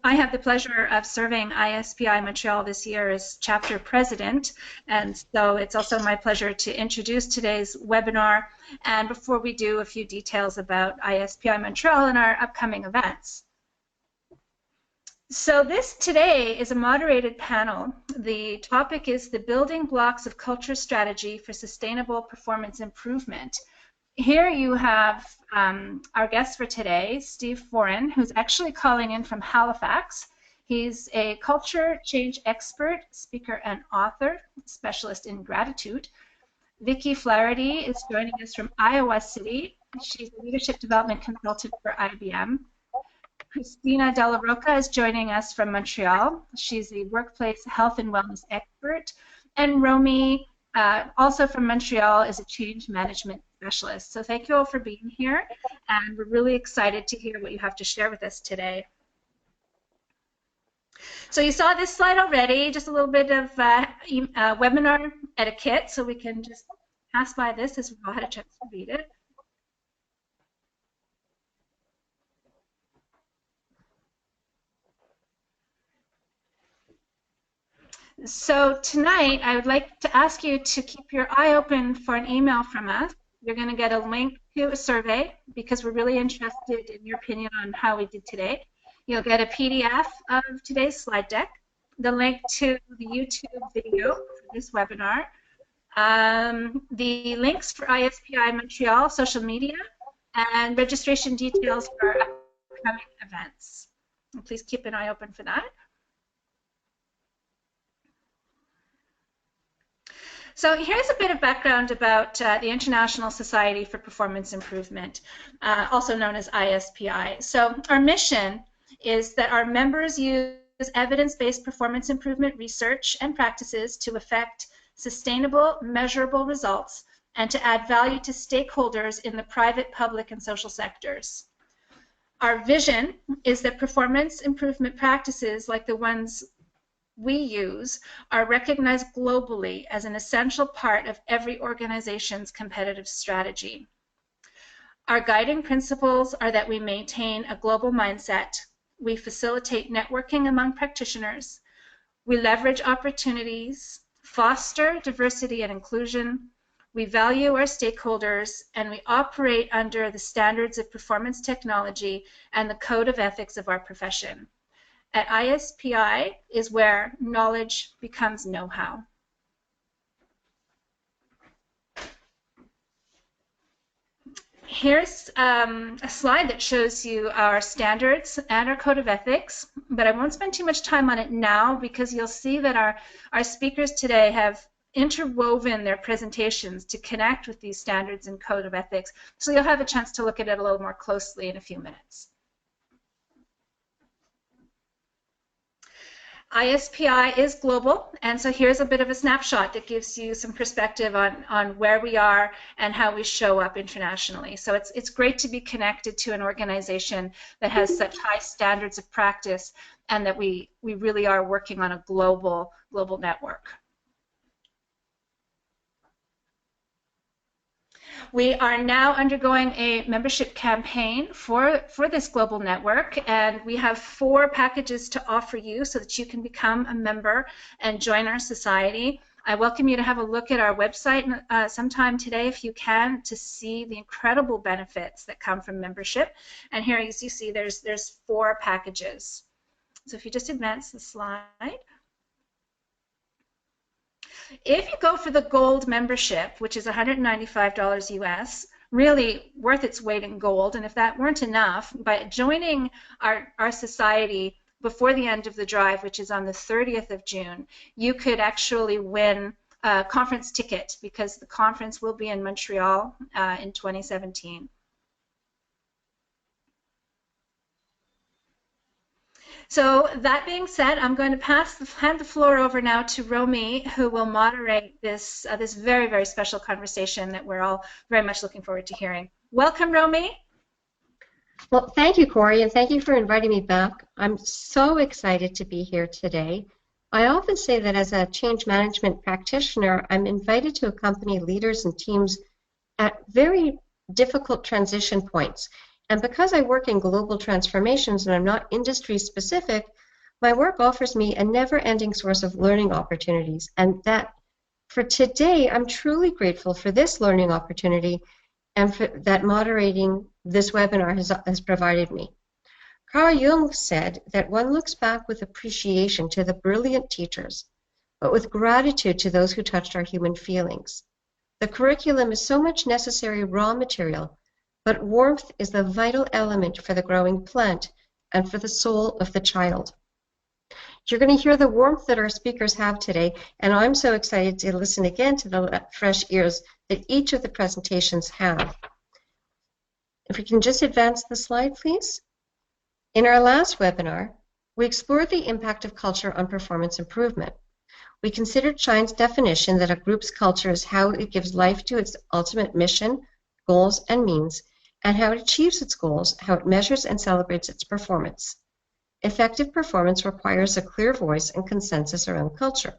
I have the pleasure of serving ISPI Montreal this year as chapter president, and so it's also my pleasure to introduce today's webinar, and before we do, a few details about ISPI Montreal and our upcoming events. So this today is a moderated panel. The topic is the building blocks of culture strategy for sustainable performance improvement. Here you have our guest for today, Steve Foran, who's actually calling in from Halifax. He's a culture change expert, speaker, and author, specialist in gratitude. Vicki Flaherty is joining us from Iowa City. She's a leadership development consultant for IBM. Christina Della Rocca is joining us from Montreal. She's a workplace health and wellness expert. And Romy, also from Montreal, is a change management specialist. So thank you all for being here, and we're really excited to hear what you have to share with us today. So you saw this slide already, just a little bit of webinar etiquette, so we can just pass by this as we all had a chance to read it. So tonight, I would like to ask you to keep your eye open for an email from us. You're going to get a link to a survey because we're really interested in your opinion on how we did today. You'll get a PDF of today's slide deck, the link to the YouTube video for this webinar, the links for ISPI Montreal social media, and registration details for our upcoming events. And please keep an eye open for that. So here's a bit of background about the International Society for Performance Improvement, also known as ISPI. So our mission is that our members use evidence-based performance improvement research and practices to effect sustainable, measurable results and to add value to stakeholders in the private, public, and social sectors. Our vision is that performance improvement practices like the ones we use are recognized globally as an essential part of every organization's competitive strategy. Our guiding principles are that we maintain a global mindset, we facilitate networking among practitioners, we leverage opportunities, foster diversity and inclusion, we value our stakeholders, and we operate under the standards of performance technology and the code of ethics of our profession. At ISPI is where knowledge becomes know-how. Here's a slide that shows you our standards and our code of ethics, but I won't spend too much time on it now because you'll see that our speakers today have interwoven their presentations to connect with these standards and code of ethics, so you'll have a chance to look at it a little more closely in a few minutes. ISPI is global, and so here's a bit of a snapshot that gives you some perspective on where we are and how we show up internationally. So it's great to be connected to an organization that has such high standards of practice and that we really are working on a global network. We are now undergoing a membership campaign for this global network, and we have 4 packages to offer you so that you can become a member and join our society. I welcome you to have a look at our website sometime today if you can to see the incredible benefits that come from membership. And here, as you see, there's 4 packages. So if you just advance the slide. If you go for the gold membership, which is $195 US, really worth its weight in gold, and if that weren't enough, by joining our society before the end of the drive, which is on the 30th of June, you could actually win a conference ticket because the conference will be in Montreal in 2017. So that being said, I'm going to hand the floor over now to Romy, who will moderate this very, very special conversation that we're all very much looking forward to hearing. Welcome, Romy. Well, thank you, Corey, and thank you for inviting me back. I'm so excited to be here today. I often say that as a change management practitioner, I'm invited to accompany leaders and teams at very difficult transition points. And because I work in global transformations and I'm not industry specific, my work offers me a never-ending source of learning opportunities. And that, for today, I'm truly grateful for this learning opportunity and for that moderating this webinar has provided me. Carl Jung said that one looks back with appreciation to the brilliant teachers, but with gratitude to those who touched our human feelings. The curriculum is so much necessary raw material, but warmth is the vital element for the growing plant and for the soul of the child. You're going to hear the warmth that our speakers have today, and I'm so excited to listen again to the fresh ears that each of the presentations have. If we can just advance the slide, please. In our last webinar, we explored the impact of culture on performance improvement. We considered Shine's definition that a group's culture is how it gives life to its ultimate mission, goals, and means, and how it achieves its goals, how it measures and celebrates its performance. Effective performance requires a clear voice and consensus around culture.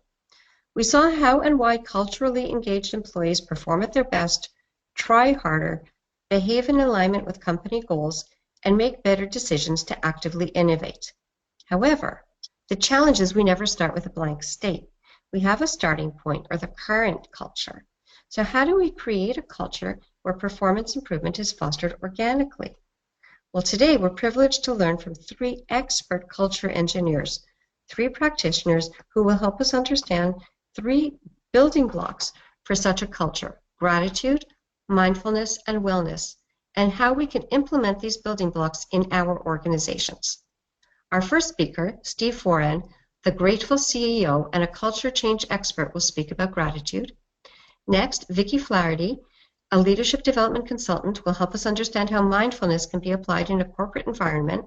We saw how and why culturally engaged employees perform at their best, try harder, behave in alignment with company goals, and make better decisions to actively innovate. However, the challenge is we never start with a blank slate. We have a starting point, or the current culture. So how do we create a culture where performance improvement is fostered organically? Well, today we're privileged to learn from 3 expert culture engineers, 3 practitioners who will help us understand 3 building blocks for such a culture: gratitude, mindfulness, and wellness, and how we can implement these building blocks in our organizations. Our first speaker, Steve Foran, the grateful CEO and a culture change expert, will speak about gratitude. Next, Vicki Flaherty, a leadership development consultant, will help us understand how mindfulness can be applied in a corporate environment.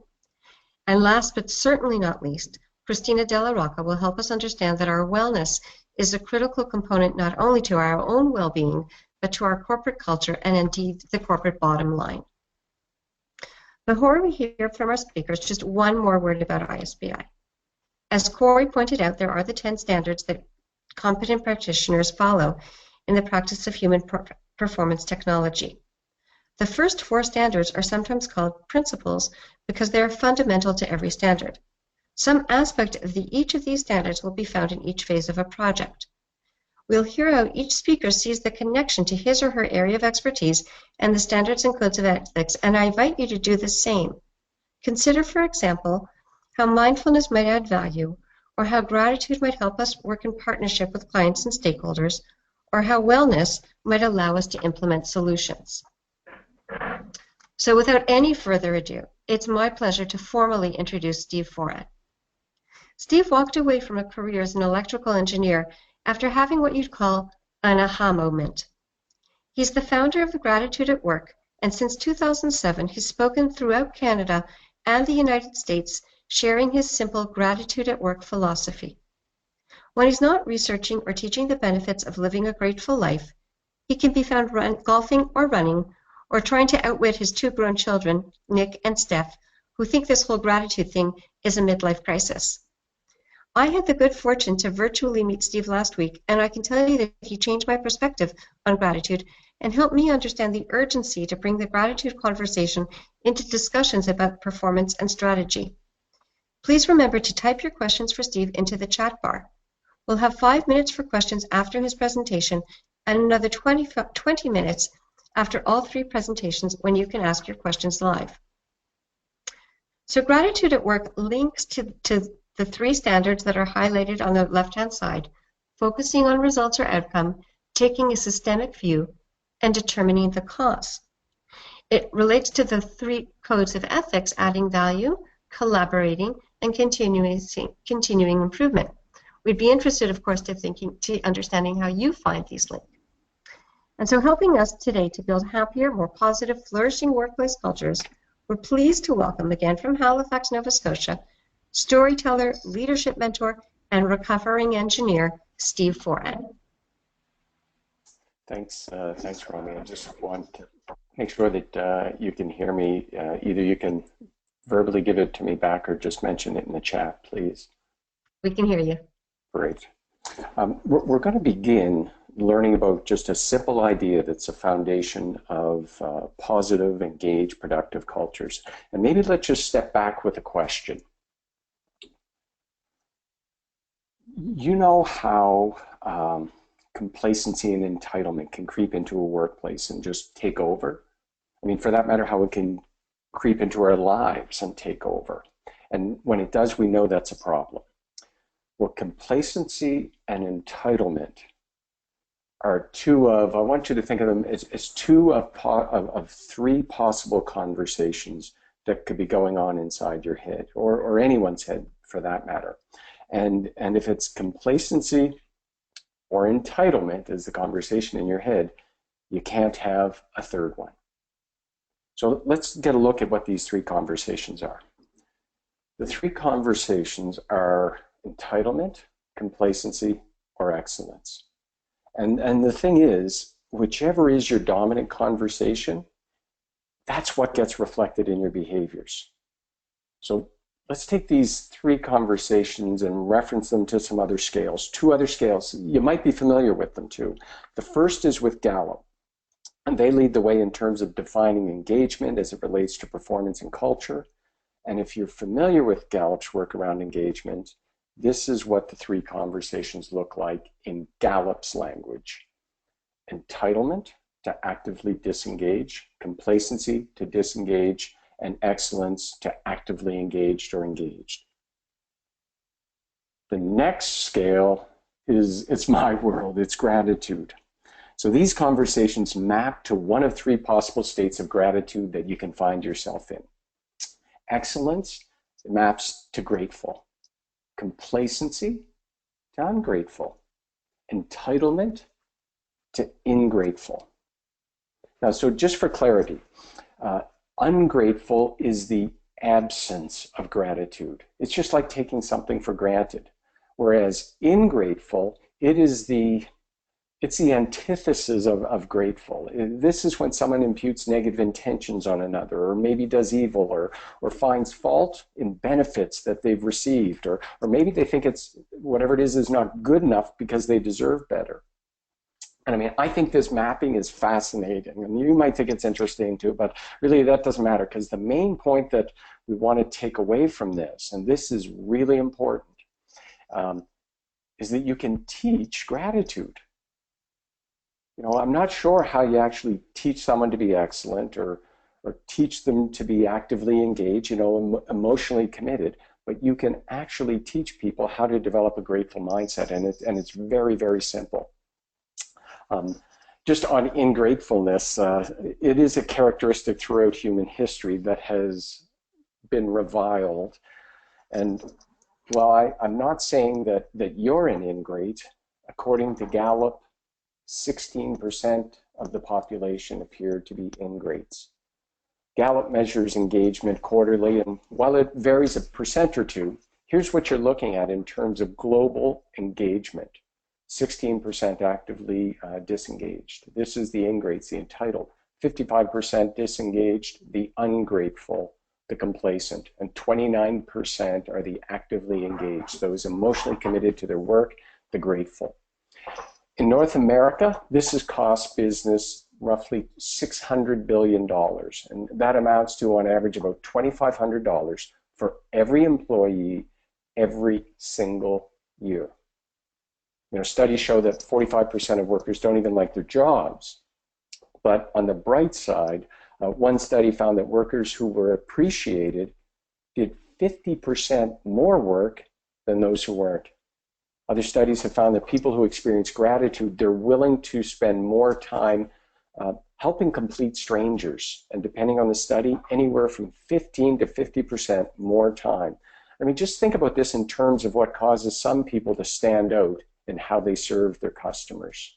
And last but certainly not least, Christina Della Rocca will help us understand that our wellness is a critical component not only to our own well-being, but to our corporate culture and indeed the corporate bottom line. Before we hear from our speakers, just one more word about ISPI. As Corey pointed out, there are the 10 standards that competent practitioners follow in the practice of human performance technology. The first 4 standards are sometimes called principles because they are fundamental to every standard. Some aspect of each of these standards will be found in each phase of a project. We'll hear how each speaker sees the connection to his or her area of expertise and the standards and codes of ethics, and I invite you to do the same. Consider, for example, how mindfulness might add value, or how gratitude might help us work in partnership with clients and stakeholders, or how wellness might allow us to implement solutions. So without any further ado, it's my pleasure to formally introduce Steve Foran. Steve walked away from a career as an electrical engineer after having what you'd call an aha moment. He's the founder of the Gratitude at Work, and since 2007, he's spoken throughout Canada and the United States, sharing his simple Gratitude at Work philosophy. When he's not researching or teaching the benefits of living a grateful life, he can be found golfing or running, or trying to outwit his 2 grown children, Nick and Steph, who think this whole gratitude thing is a midlife crisis. I had the good fortune to virtually meet Steve last week, and I can tell you that he changed my perspective on gratitude and helped me understand the urgency to bring the gratitude conversation into discussions about performance and strategy. Please remember to type your questions for Steve into the chat bar. We'll have 5 minutes for questions after his presentation and another 20 minutes after all 3 presentations when you can ask your questions live. So Gratitude at Work links to the 3 standards that are highlighted on the left-hand side: focusing on results or outcome, taking a systemic view, and determining the cause. It relates to the 3 codes of ethics: adding value, collaborating, and continuing improvement. We'd be interested, of course, to understanding how you find these links. And so helping us today to build happier, more positive, flourishing workplace cultures, we're pleased to welcome again from Halifax, Nova Scotia, storyteller, leadership mentor, and recovering engineer, Steve Foran. Thanks, Romy. I just want to make sure that you can hear me. Either you can verbally give it to me back or just mention it in the chat, please. We can hear you. Great. We're going to begin learning about just a simple idea that's a foundation of positive, engaged, productive cultures. And maybe let's just step back with a question. You know how complacency and entitlement can creep into a workplace and just take over? I mean, for that matter, how it can creep into our lives and take over. And when it does, we know that's a problem. Well, complacency and entitlement are two of, I want you to think of them as two of three possible conversations that could be going on inside your head, or anyone's head for that matter. And if it's complacency or entitlement is the conversation in your head, you can't have a third one. So let's get a look at what these three conversations are. The three conversations are entitlement, complacency, or excellence. And the thing is, whichever is your dominant conversation, that's what gets reflected in your behaviors. So let's take these three conversations and reference them to some other scales. Two other scales, you might be familiar with them too. The first is with Gallup, and they lead the way in terms of defining engagement as it relates to performance and culture. And if you're familiar with Gallup's work around engagement, this is what the three conversations look like in Gallup's language. Entitlement, to actively disengage, complacency, to disengage, and excellence, to actively engaged or engaged. The next scale it's my world, it's gratitude. So these conversations map to one of three possible states of gratitude that you can find yourself in. Excellence maps to grateful. Complacency to ungrateful. Entitlement to ingrateful. Now, so just for clarity, ungrateful is the absence of gratitude. It's just like taking something for granted. Whereas ingrateful, it's the antithesis of grateful. This is when someone imputes negative intentions on another, or maybe does evil, or finds fault in benefits that they've received, or maybe they think it's whatever it is not good enough because they deserve better. And I mean, I think this mapping is fascinating, and you might think it's interesting too, but really that doesn't matter, because the main point that we want to take away from this, and this is really important, is that you can teach gratitude. You know, I'm not sure how you actually teach someone to be excellent or teach them to be actively engaged, you know, emotionally committed, but you can actually teach people how to develop a grateful mindset, and it's very, very simple. Just on ingratefulness, it is a characteristic throughout human history that has been reviled. And while I'm not saying that you're an ingrate, according to Gallup, 16% of the population appear to be ingrates. Gallup measures engagement quarterly, and while it varies a percent or two, here's what you're looking at in terms of global engagement. 16% actively disengaged. This is the ingrates, the entitled. 55% disengaged, the ungrateful, the complacent. And 29% are the actively engaged, those emotionally committed to their work, the grateful. In North America, this has cost business roughly $600 billion. And that amounts to, on average, about $2,500 for every employee every single year. You know, studies show that 45% of workers don't even like their jobs. But on the bright side, one study found that workers who were appreciated did 50% more work than those who weren't. Other studies have found that people who experience gratitude, they're willing to spend more time helping complete strangers. And depending on the study, anywhere from 15 to 50% more time. I mean, just think about this in terms of what causes some people to stand out in how they serve their customers.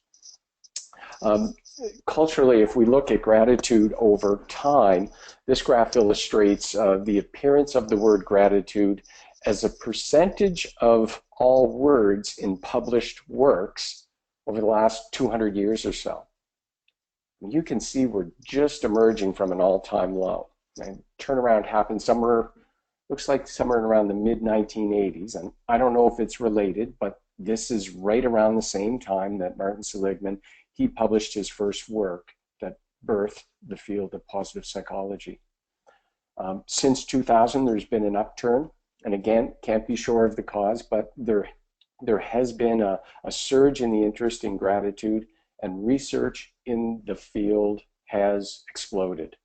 Culturally, if we look at gratitude over time, this graph illustrates the appearance of the word gratitude as a percentage of all words in published works over the last 200 years or so. You can see we're just emerging from an all-time low. And turnaround happened somewhere, looks like somewhere around the mid-1980s, and I don't know if it's related, but This is right around the same time that Martin Seligman, he published his first work that birthed the field of positive psychology. Since 2000, there's been an upturn, and again, can't be sure of the cause, but there has been a surge in the interest in gratitude, and research in the field has exploded.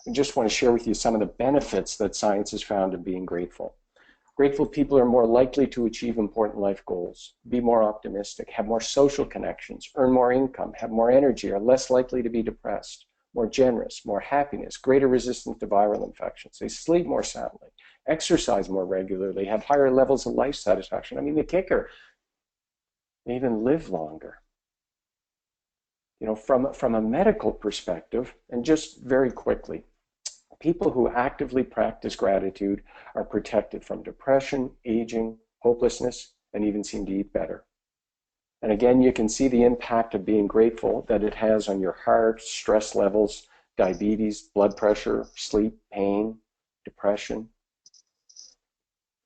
I just want to share with you some of the benefits that science has found in being grateful. Grateful people are more likely to achieve important life goals, be more optimistic, have more social connections, earn more income, have more energy, are less likely to be depressed, more generous, more happiness, greater resistance to viral infections. They sleep more soundly, exercise more regularly, have higher levels of life satisfaction. I mean, the kicker, they even live longer. You know, from a medical perspective, and just very quickly, people who actively practice gratitude are protected from depression, aging, hopelessness, and even seem to eat better. And again, you can see the impact of being grateful that it has on your heart, stress levels, diabetes, blood pressure, sleep, pain, depression.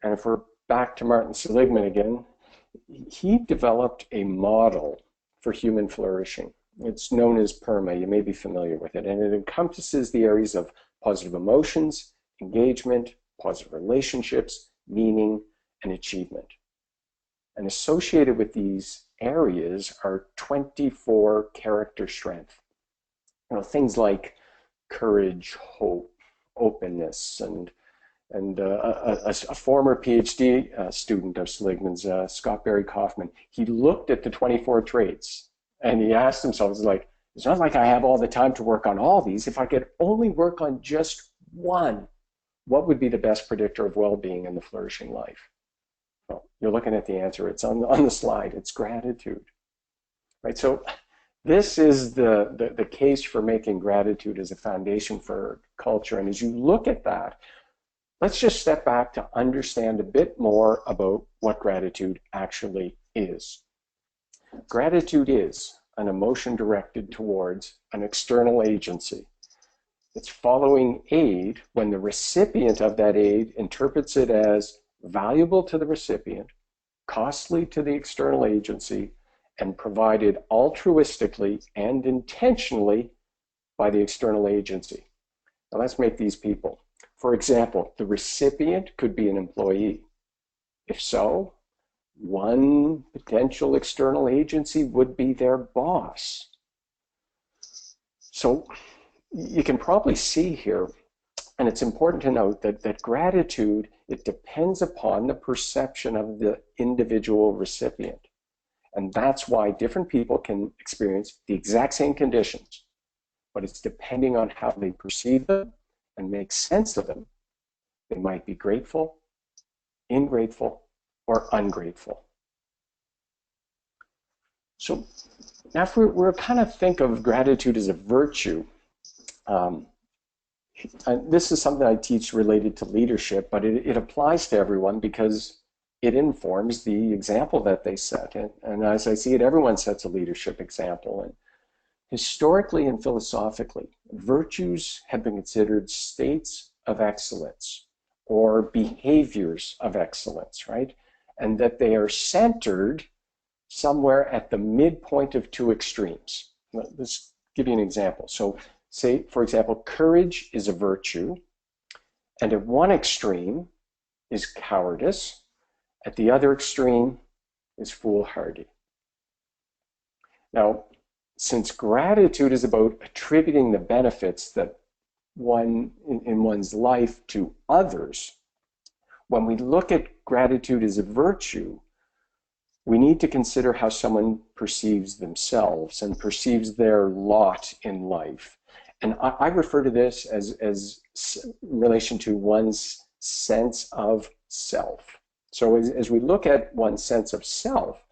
And if we're back to Martin Seligman again, he developed a model for human flourishing. It's known as PERMA. You may be familiar with it. And it encompasses the areas of positive emotions, engagement, positive relationships, meaning, and achievement. And associated with these areas are 24 character strengths. You know, things like courage, hope, openness, and a former PhD student of Seligman's, Scott Barry Kaufman, he looked at the 24 traits and he asked himself, it's like, it's not like I have all the time to work on all these. If I could only work on just one, what would be the best predictor of well-being and the flourishing life? Well, you're looking at the answer. It's on the slide. It's gratitude, right? So this is the case for making gratitude as a foundation for culture. And as you look at that, let's just step back to understand a bit more about what gratitude actually is. Gratitude is an emotion directed towards an external agency. It's following aid when the recipient of that aid interprets it as valuable to the recipient, costly to the external agency, and provided altruistically and intentionally by the external agency. Now let's make these people. For example, the recipient could be an employee. If so, one potential external agency would be their boss. So you can probably see here, and it's important to note that gratitude, it depends upon the perception of the individual recipient. And that's why different people can experience the exact same conditions, but it's depending on how they perceive them and make sense of them. They might be grateful, ingrateful, or ungrateful. So now if we're kind of think of gratitude as a virtue, this is something I teach related to leadership, but it applies to everyone because it informs the example that they set. And as I see it, everyone sets a leadership example. And historically and philosophically, virtues have been considered states of excellence or behaviors of excellence, right? And that they are centered somewhere at the midpoint of two extremes. Let's give you an example. So say, for example, courage is a virtue, and at one extreme is cowardice, at the other extreme is foolhardy. Now, since gratitude is about attributing the benefits that one in one's life to others, when we look at gratitude as a virtue, we need to consider how someone perceives themselves and perceives their lot in life. And I refer to this as in relation to one's sense of self. So as we look at one's sense of self,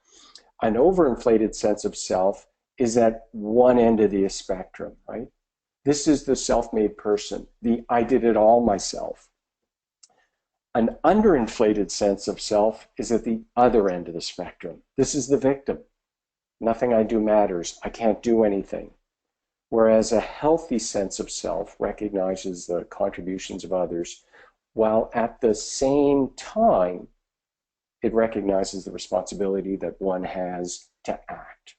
an overinflated sense of self is at one end of the spectrum, right? This is the self-made person, the I did it all myself. An underinflated sense of self is at the other end of the spectrum. This is the victim. Nothing I do matters. I can't do anything. Whereas a healthy sense of self recognizes the contributions of others, while at the same time it recognizes the responsibility that one has to act.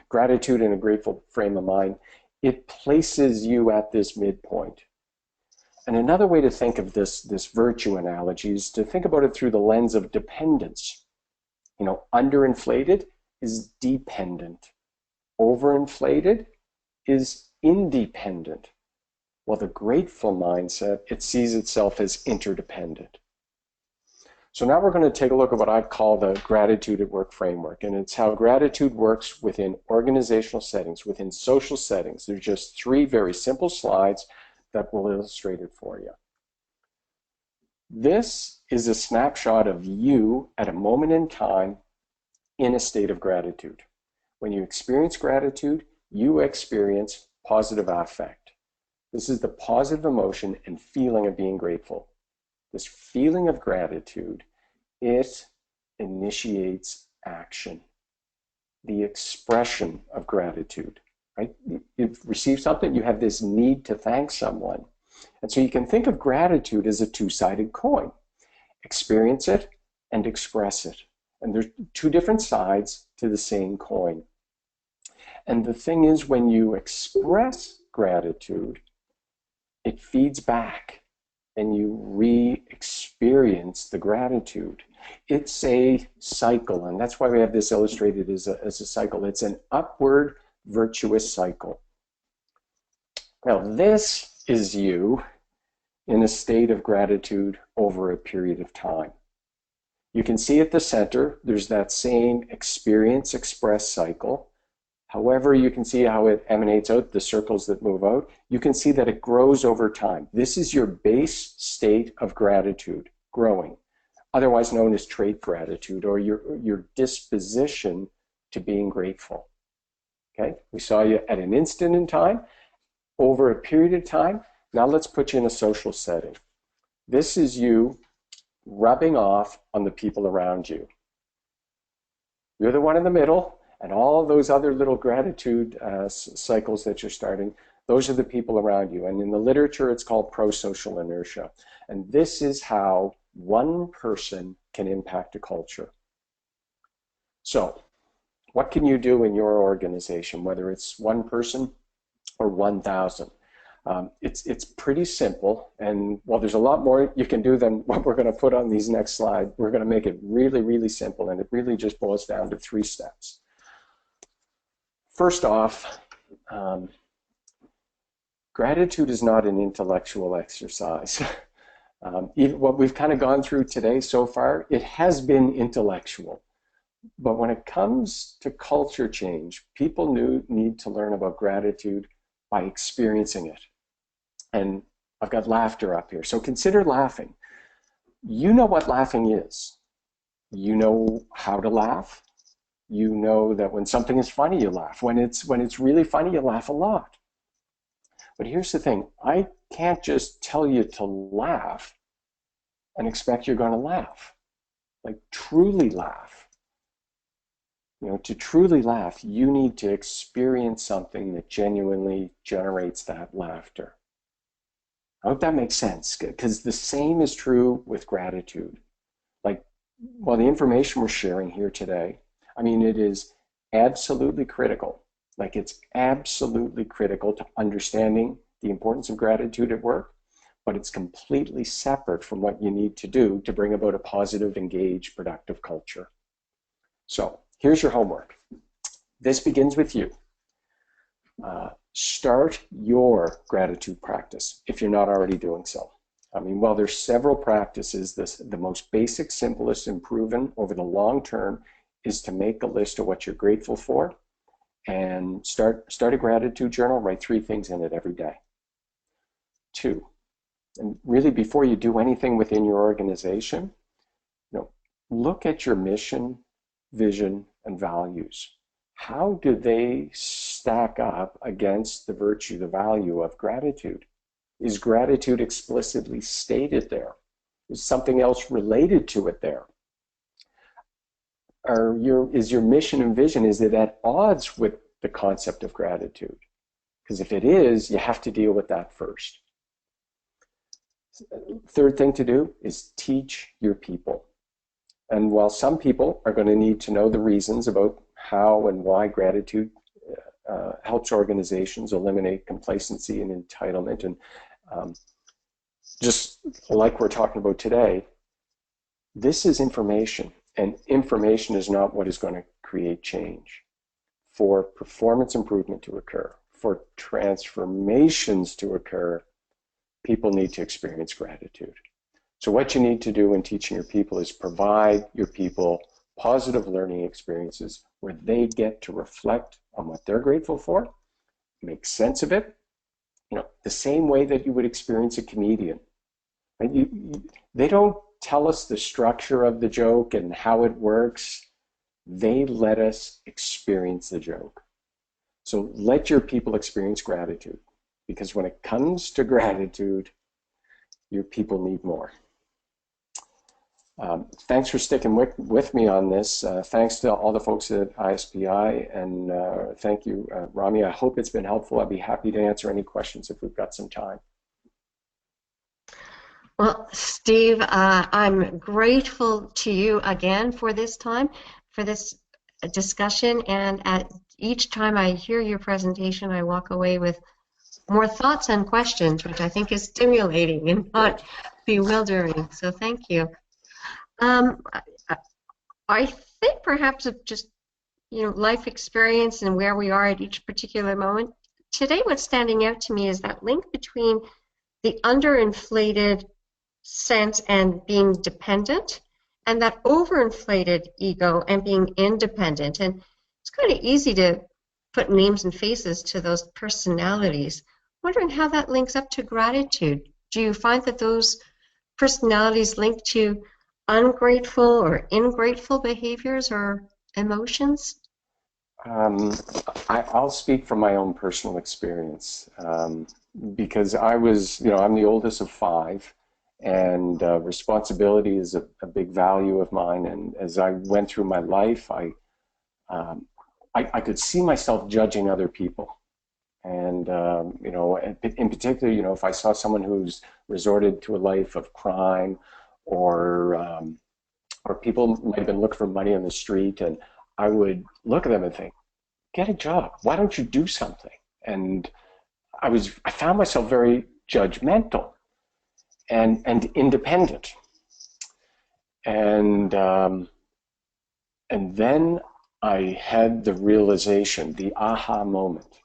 Gratitude in a grateful frame of mind, it places you at this midpoint. And another way to think of this virtue analogy is to think about it through the lens of dependence. You know, underinflated is dependent. Overinflated is independent. While the grateful mindset, it sees itself as interdependent. So now we're going to take a look at what I call the gratitude at work framework, and it's how gratitude works within organizational settings, within social settings. There's just 3 very simple slides that will illustrate it for you. This is a snapshot of you at a moment in time in a state of gratitude. When you experience gratitude, you experience positive affect. This is the positive emotion and feeling of being grateful. This feeling of gratitude, it initiates action. The expression of gratitude, right? You've received something, you have this need to thank someone. And so you can think of gratitude as a 2-sided coin. Experience it and express it. And there's 2 different sides to the same coin. And the thing is, when you express gratitude, it feeds back and you re-experience the gratitude. It's a cycle, and that's why we have this illustrated as a cycle. It's an upward virtuous cycle. Now, this is you in a state of gratitude over a period of time. You can see at the center, there's that same experience express cycle. However, you can see how it emanates out, the circles that move out. You can see that it grows over time. This is your base state of gratitude growing, otherwise known as trait gratitude, or your disposition to being grateful. Okay, we saw you at an instant in time, over a period of time. Now let's put you in a social setting. This is you rubbing off on the people around you. You're the one in the middle, and all those other little gratitude cycles that you're starting, those are the people around you. And in the literature, it's called pro-social inertia. And this is how one person can impact a culture. So, what can you do in your organization, whether it's one person or 1,000? It's pretty simple, and while there's a lot more you can do than what we're going to put on these next slides, we're going to make it really, really simple, and it really just boils down to 3 steps. First off, gratitude is not an intellectual exercise. Even what we've kind of gone through today so far, it has been intellectual. But when it comes to culture change, people need to learn about gratitude by experiencing it. And I've got laughter up here. So consider laughing. You know what laughing is. You know how to laugh. You know that when something is funny, you laugh. When it's really funny, you laugh a lot. But here's the thing. I can't just tell you to laugh and expect you're going to laugh. Like, truly laugh. You know, to truly laugh, you need to experience something that genuinely generates that laughter. I hope that makes sense, because the same is true with gratitude. Like, well, the information we're sharing here today, I mean, it is absolutely critical. Like, it's absolutely critical to understanding the importance of gratitude at work, but it's completely separate from what you need to do to bring about a positive, engaged, productive culture. So, here's your homework. This begins with you. Start your gratitude practice if you're not already doing so. I mean, while there's several practices, the most basic, simplest, and proven over the long term is to make a list of what you're grateful for and start a gratitude journal. Write 3 things in it every day. 2, and really before you do anything within your organization, look at your mission, vision, and values. How do they stack up against the virtue, the value of gratitude? Is gratitude explicitly stated there? Is something else related to it there? Is your mission and vision, is it at odds with the concept of gratitude? Because if it is, you have to deal with that first. 3rd thing to do is teach your people. And while some people are going to need to know the reasons about how and why gratitude helps organizations eliminate complacency and entitlement, and just like we're talking about today, this is information, and information is not what is going to create change. For performance improvement to occur, for transformations to occur, people need to experience gratitude. So what you need to do in teaching your people is provide your people positive learning experiences where they get to reflect on what they're grateful for, make sense of it, the same way that you would experience a comedian. Right? They don't tell us the structure of the joke and how it works. They let us experience the joke. So let your people experience gratitude, because when it comes to gratitude, your people need more. Thanks for sticking with me on this. Thanks to all the folks at ISPI, and thank you, Rami. I hope it's been helpful. I'd be happy to answer any questions if we've got some time. Well, Steve, I'm grateful to you again for this time, for this discussion, and at each time I hear your presentation, I walk away with more thoughts and questions, which I think is stimulating and not bewildering. So thank you. I think perhaps of just life experience and where we are at each particular moment. Today, what's standing out to me is that link between the underinflated sense and being dependent, and that overinflated ego and being independent. And it's kind of easy to put names and faces to those personalities. Wondering how that links up to gratitude. Do you find that those personalities link to ungrateful or ingrateful behaviors or emotions? I'll speak from my own personal experience, because I was, I'm the oldest of 5, and responsibility is a big value of mine. And as I went through my life, I could see myself judging other people. And, in particular, if I saw someone who's resorted to a life of crime, or people might have been looking for money on the street, and I would look at them and think, get a job. Why don't you do something? And I found myself very judgmental and independent. And then I had the realization, the aha moment,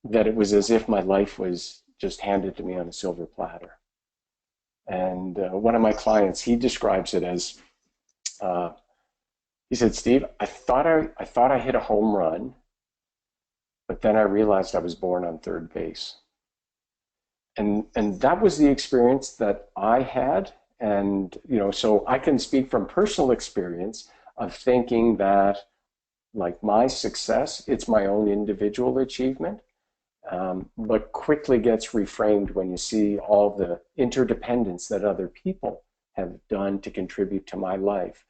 that it was as if my life was just handed to me on a silver platter. And one of my clients, he describes it as, he said, Steve, I thought I hit a home run, but then I realized I was born on third base. And that was the experience that I had. And, so I can speak from personal experience of thinking that, like my success, it's my own individual achievement. But quickly gets reframed when you see all the interdependence that other people have done to contribute to my life.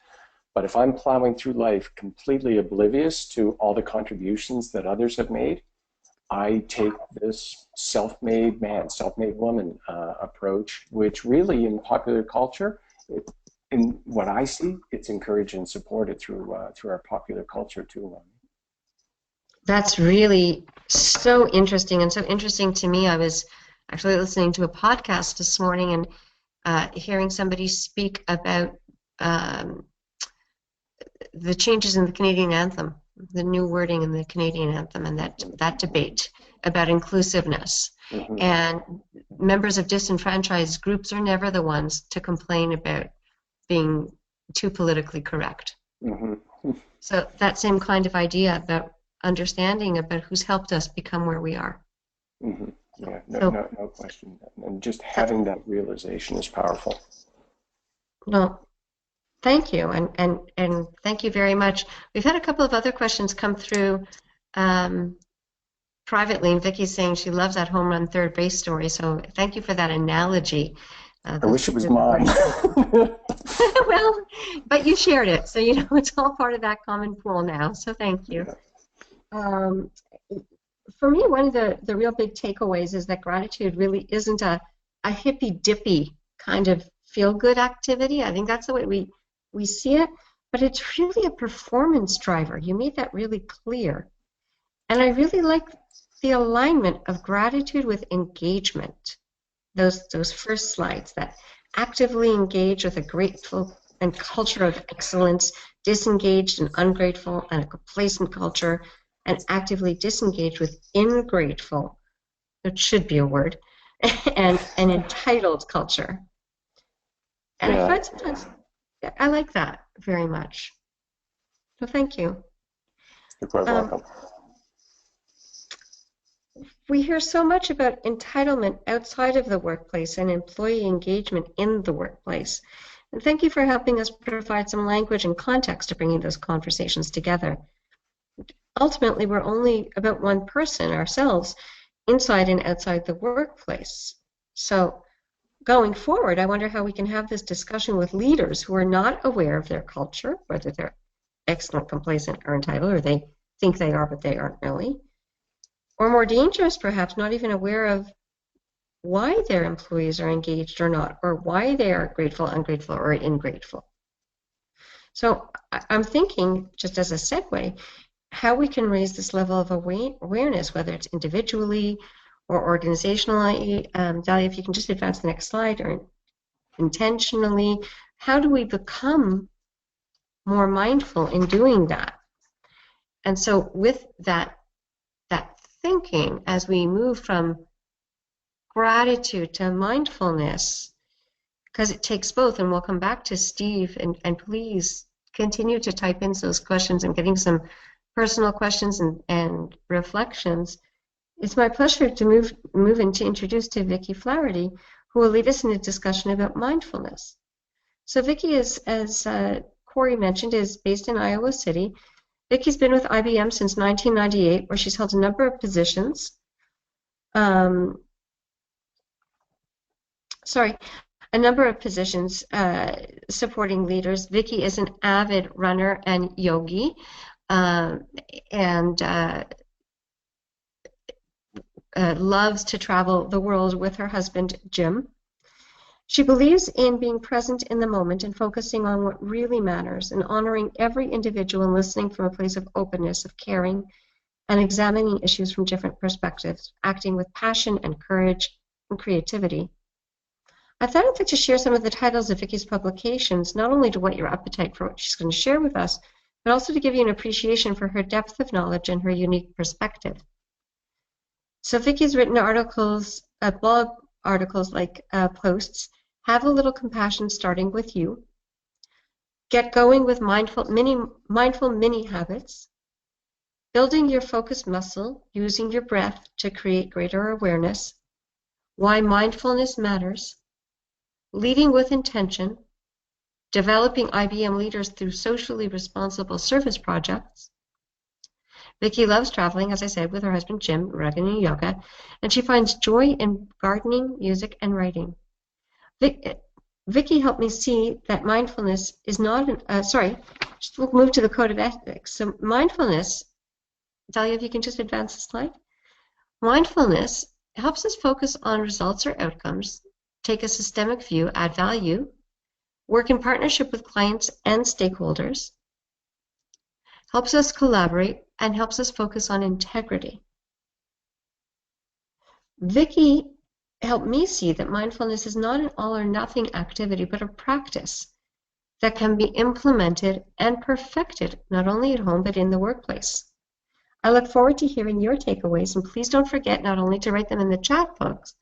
But if I'm plowing through life completely oblivious to all the contributions that others have made, I take this self-made man, self-made woman approach, which really in popular culture, in what I see, it's encouraged and supported through our popular culture too. That's really so interesting, and so interesting to me. I was actually listening to a podcast this morning and hearing somebody speak about the changes in the Canadian anthem, the new wording in the Canadian anthem, and that debate about inclusiveness. Mm-hmm. And members of disenfranchised groups are never the ones to complain about being too politically correct. Mm-hmm. So that same kind of idea about understanding about who's helped us become where we are. Mm-hmm. Yeah, no question. And just having that realization is powerful. Well, thank you, and thank you very much. We've had a couple of other questions come through privately, and Vicky's saying she loves that home run third base story, so thank you for that analogy. I wish it was mine. Well, but you shared it, so it's all part of that common pool now, so thank you. Yeah. For me, one of the real big takeaways is that gratitude really isn't a hippy-dippy kind of feel-good activity. I think that's the way we we see it, but it's really a performance driver. You made that really clear. And I really like the alignment of gratitude with engagement. Those first slides that actively engage with a grateful and culture of excellence, disengaged and ungrateful and a complacent culture, and actively disengaged with ingrateful, it should be a word, and an entitled culture. And I find sometimes I like that very much. So thank you. You're quite welcome. We hear so much about entitlement outside of the workplace and employee engagement in the workplace. And thank you for helping us provide some language and context to bringing those conversations together. Ultimately, we're only about one person ourselves, inside and outside the workplace. So going forward, I wonder how we can have this discussion with leaders who are not aware of their culture, whether they're excellent, complacent, or entitled, or they think they are, but they aren't really. Or more dangerous, perhaps, not even aware of why their employees are engaged or not, or why they are grateful, ungrateful, or ingrateful. So I'm thinking, just as a segue, how we can raise this level of awareness, whether it's individually or organizationally. Dahlia, if you can just advance the next slide, or intentionally, how do we become more mindful in doing that? And so with that thinking, as we move from gratitude to mindfulness, because it takes both, and we'll come back to Steve, and please continue to type in those questions and getting some personal questions and reflections. It's my pleasure to move in to introduce to Vicki Flaherty, who will lead us in a discussion about mindfulness. So Vicki is, as Corey mentioned, is based in Iowa City. Vicki's been with IBM since 1998, where she's held a number of positions. Supporting leaders. Vicki is an avid runner and yogi, and loves to travel the world with her husband, Jim. She believes in being present in the moment and focusing on what really matters, and honoring every individual and listening from a place of openness, of caring, and examining issues from different perspectives, acting with passion and courage and creativity. I thought I'd like to share some of the titles of Vicki's publications, not only to whet your appetite for what she's going to share with us, but also to give you an appreciation for her depth of knowledge and her unique perspective. So Vicki's written articles, blog articles like posts, Have a Little Compassion Starting With You, Get Going with Mindful Mini Habits, Building Your Focus Muscle, Using Your Breath to Create Greater Awareness, Why Mindfulness Matters, Leading with Intention, Developing IBM Leaders Through Socially Responsible Service Projects. Vicki loves traveling, as I said, with her husband Jim, running and yoga, and she finds joy in gardening, music, and writing. Vicki helped me see that mindfulness is not we'll move to the code of ethics. So mindfulness, Dahlia, if you can just advance the slide. Mindfulness helps us focus on results or outcomes, take a systemic view, add value, work in partnership with clients and stakeholders, helps us collaborate, and helps us focus on integrity. Vicki helped me see that mindfulness is not an all or nothing activity, but a practice that can be implemented and perfected, not only at home, but in the workplace. I look forward to hearing your takeaways, and please don't forget not only to write them in the chat box,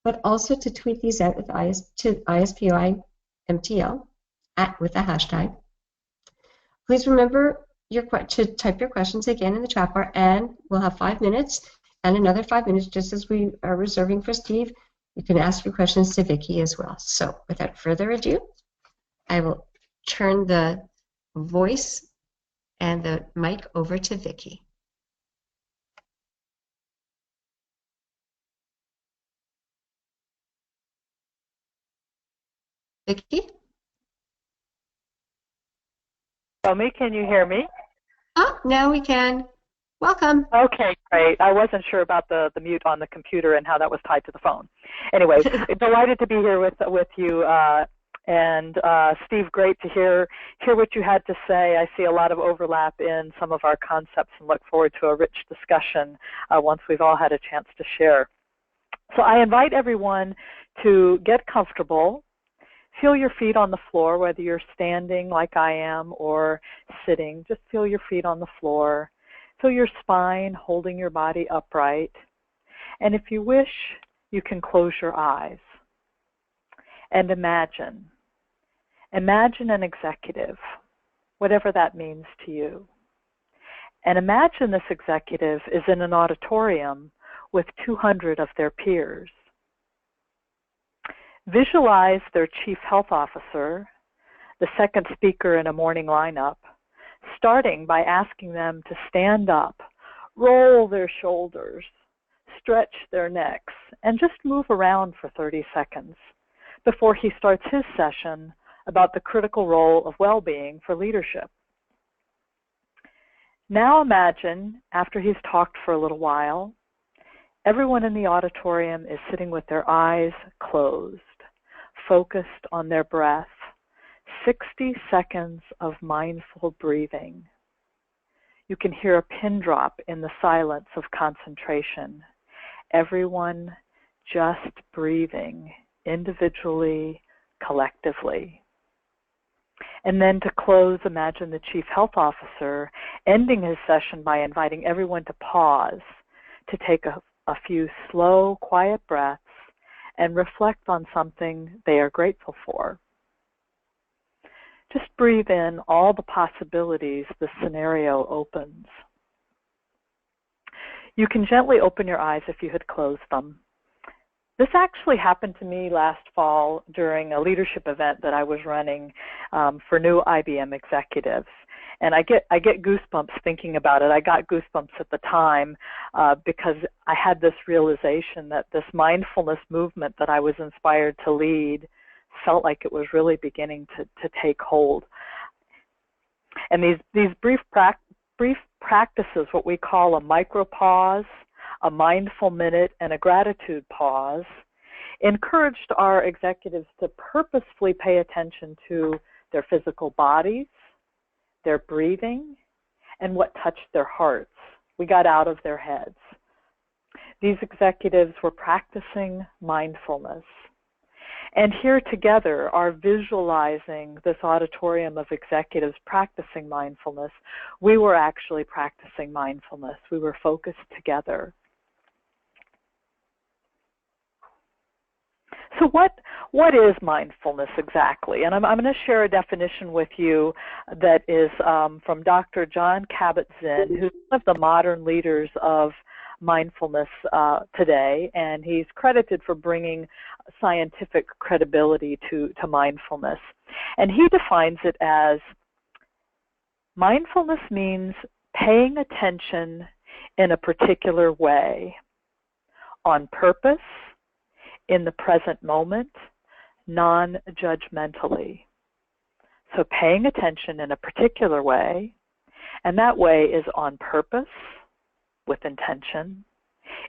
but also to tweet these out with to ISPI MTL with the hashtag. Please remember to type your questions again in the chat bar, and we'll have 5 minutes and another 5 minutes just as we are reserving for Steve. You can ask your questions to Vicki as well. So without further ado, I will turn the voice and the mic over to Vicki. Vicki? Me, can you hear me? Oh, now we can. Welcome. Okay, great. I wasn't sure about the mute on the computer and how that was tied to the phone. Anyway, delighted to be here with you, And Steve, great to hear what you had to say. I see a lot of overlap in some of our concepts and look forward to a rich discussion once we've all had a chance to share. So I invite everyone to get comfortable. Feel your feet on the floor, whether you're standing like I am or sitting. Just feel your feet on the floor. Feel your spine holding your body upright. And if you wish, you can close your eyes and imagine. Imagine an executive, whatever that means to you. And imagine this executive is in an auditorium with 200 of their peers. Visualize their chief health officer, the second speaker in a morning lineup, starting by asking them to stand up, roll their shoulders, stretch their necks, and just move around for 30 seconds before he starts his session about the critical role of well-being for leadership. Now imagine, after he's talked for a little while, everyone in the auditorium is sitting with their eyes closed, focused on their breath. 60 seconds of mindful breathing. You can hear a pin drop in the silence of concentration. Everyone just breathing individually, collectively. And then to close, imagine the chief health officer ending his session by inviting everyone to pause, to take a few slow, quiet breaths and reflect on something they are grateful for. Just breathe in all the possibilities the scenario opens. You can gently open your eyes if you had closed them. This actually happened to me last fall during a leadership event that I was running for new IBM executives. And I get goosebumps thinking about it. I got goosebumps at the time because I had this realization that this mindfulness movement that I was inspired to lead felt like it was really beginning to take hold. And these brief practices, what we call a micro pause, a mindful minute, and a gratitude pause, encouraged our executives to purposefully pay attention to their physical bodies, their breathing, and what touched their hearts. We got out of their heads. These executives were practicing mindfulness. And here together are visualizing this auditorium of executives practicing mindfulness. We were actually practicing mindfulness. We were focused together. So what is mindfulness exactly? And I'm going to share a definition with you that is from Dr. John Kabat-Zinn, who's one of the modern leaders of mindfulness today, and he's credited for bringing scientific credibility to mindfulness. And he defines it as mindfulness means paying attention in a particular way, on purpose, in the present moment, non-judgmentally. So paying attention in a particular way, and that way is on purpose, with intention,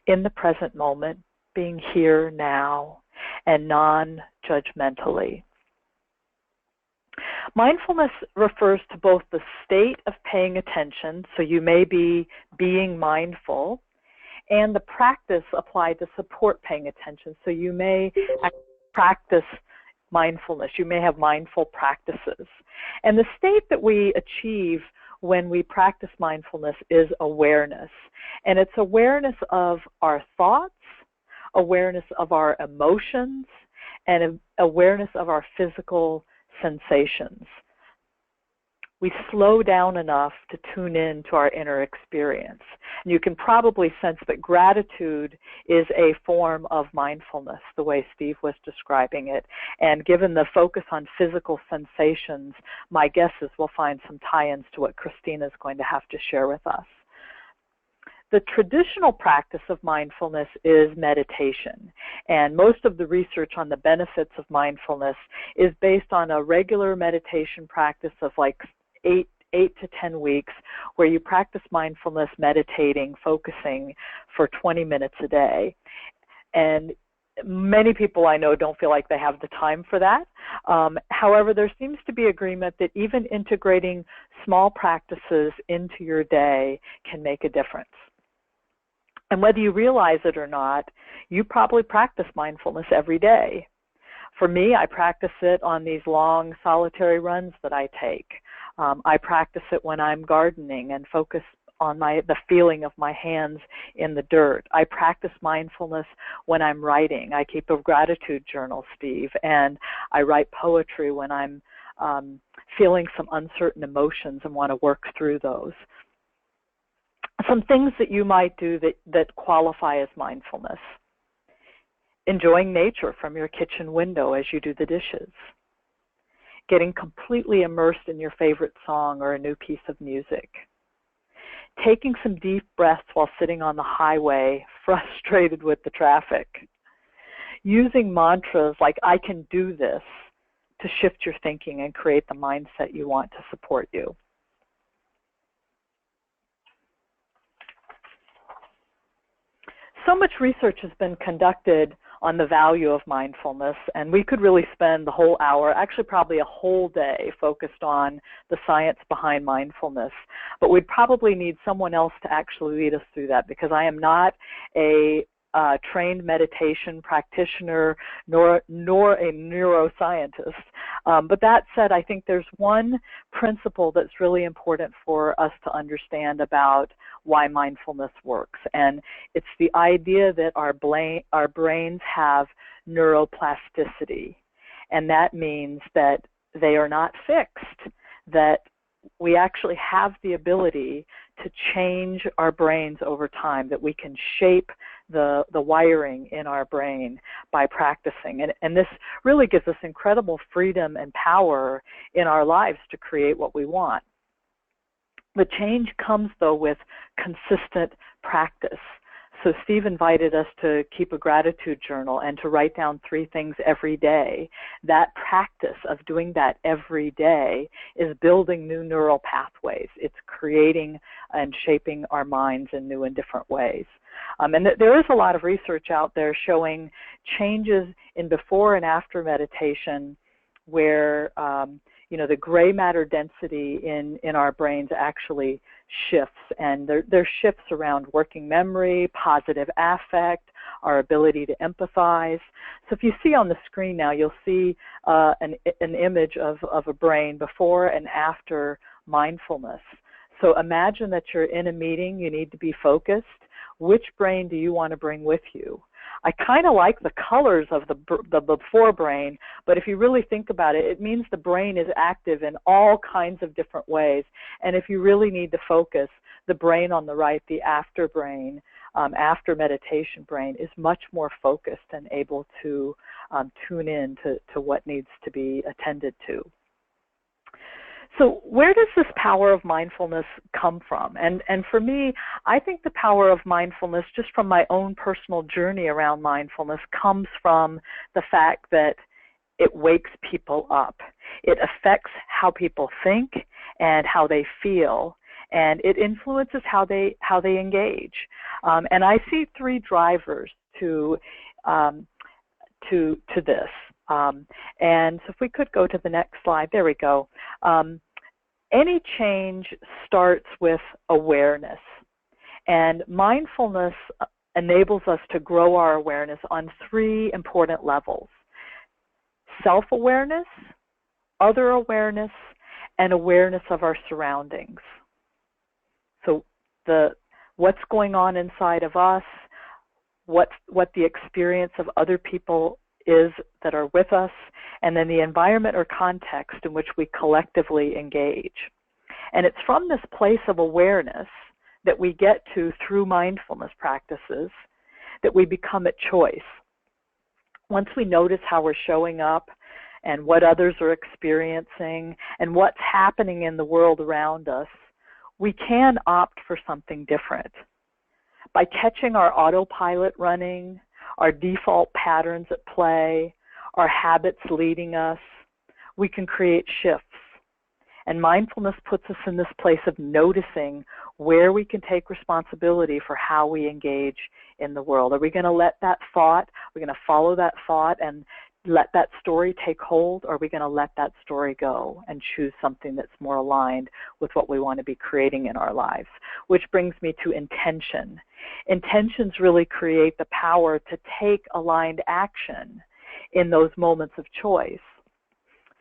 in the present moment, being here now, and non-judgmentally. Mindfulness refers to both the state of paying attention, so you may be being mindful, and the practice applied to support paying attention. So you may practice mindfulness. You may have mindful practices. And the state that we achieve when we practice mindfulness is awareness. And it's awareness of our thoughts, awareness of our emotions, and awareness of our physical sensations. We slow down enough to tune in to our inner experience. And you can probably sense that gratitude is a form of mindfulness, the way Steve was describing it. And given the focus on physical sensations, my guess is we'll find some tie-ins to what Christina is going to have to share with us. The traditional practice of mindfulness is meditation, and most of the research on the benefits of mindfulness is based on a regular meditation practice of like 8 to 10 weeks, where you practice mindfulness, meditating, focusing for 20 minutes a day. And Many people I know don't feel like they have the time for that. However, there seems to be agreement that even integrating small practices into your day can make a difference. And whether you realize it or not, you probably practice mindfulness every day. For me, I practice it on these long solitary runs that I take. I practice it when I'm gardening and focus on the feeling of my hands in the dirt. I practice mindfulness when I'm writing. I keep a gratitude journal, Steve, and I write poetry when I'm feeling some uncertain emotions and want to work through those. Some things that you might do that qualify as mindfulness. Enjoying nature from your kitchen window as you do the dishes. Getting completely immersed in your favorite song or a new piece of music. Taking some deep breaths while sitting on the highway, frustrated with the traffic. Using mantras like, I can do this, to shift your thinking and create the mindset you want to support you. So much research has been conducted on the value of mindfulness, and we could really spend the whole hour, actually probably a whole day, focused on the science behind mindfulness. But we'd probably need someone else to actually lead us through that, because I am not a trained meditation practitioner nor a neuroscientist. But that said, I think there's one principle that's really important for us to understand about why mindfulness works, and it's the idea that our brains have neuroplasticity, and that means that they are not fixed, that we actually have the ability to change our brains over time, that we can shape the wiring in our brain by practicing. And this really gives us incredible freedom and power in our lives to create what we want. The change comes, though, with consistent practice. So Steve invited us to keep a gratitude journal and to write down 3 things every day. That practice of doing that every day is building new neural pathways. It's creating and shaping our minds in new and different ways. And there is a lot of research out there showing changes in before and after meditation where the gray matter density in our brains actually shifts, and there's shifts around working memory, positive affect, our ability to empathize. So if you see on the screen now, you'll see an image of a brain before and after mindfulness. So imagine that you're in a meeting, you need to be focused. Which brain do you want to bring with you? I kind of like the colors of the before brain, but if you really think about it, it means the brain is active in all kinds of different ways. And if you really need to focus, the brain on the right, the after brain, after meditation brain, is much more focused and able to tune in to what needs to be attended to. So where does this power of mindfulness come from? And for me, I think the power of mindfulness, just from my own personal journey around mindfulness, comes from the fact that it wakes people up. It affects how people think and how they feel, and it influences how they engage. And I see 3 drivers to this. And so if we could go to the next slide, there we go. Any change starts with awareness, and mindfulness enables us to grow our awareness on 3 important levels: self-awareness, other awareness, and awareness of our surroundings. So what's going on inside of us, what the experience of other people is that are with us, and then the environment or context in which we collectively engage. And it's from this place of awareness that we get to, through mindfulness practices, that we become at choice. Once we notice how we're showing up and what others are experiencing and what's happening in the world around us, we can opt for something different. By catching our autopilot running, our default patterns at play, our habits leading us, we can create shifts. And mindfulness puts us in this place of noticing where we can take responsibility for how we engage in the world. Are we going to let that thought, are we going to follow that thought and let that story take hold, or are we going to let that story go and choose something that's more aligned with what we want to be creating in our lives? Which brings me to intention. Intentions really create the power to take aligned action in those moments of choice.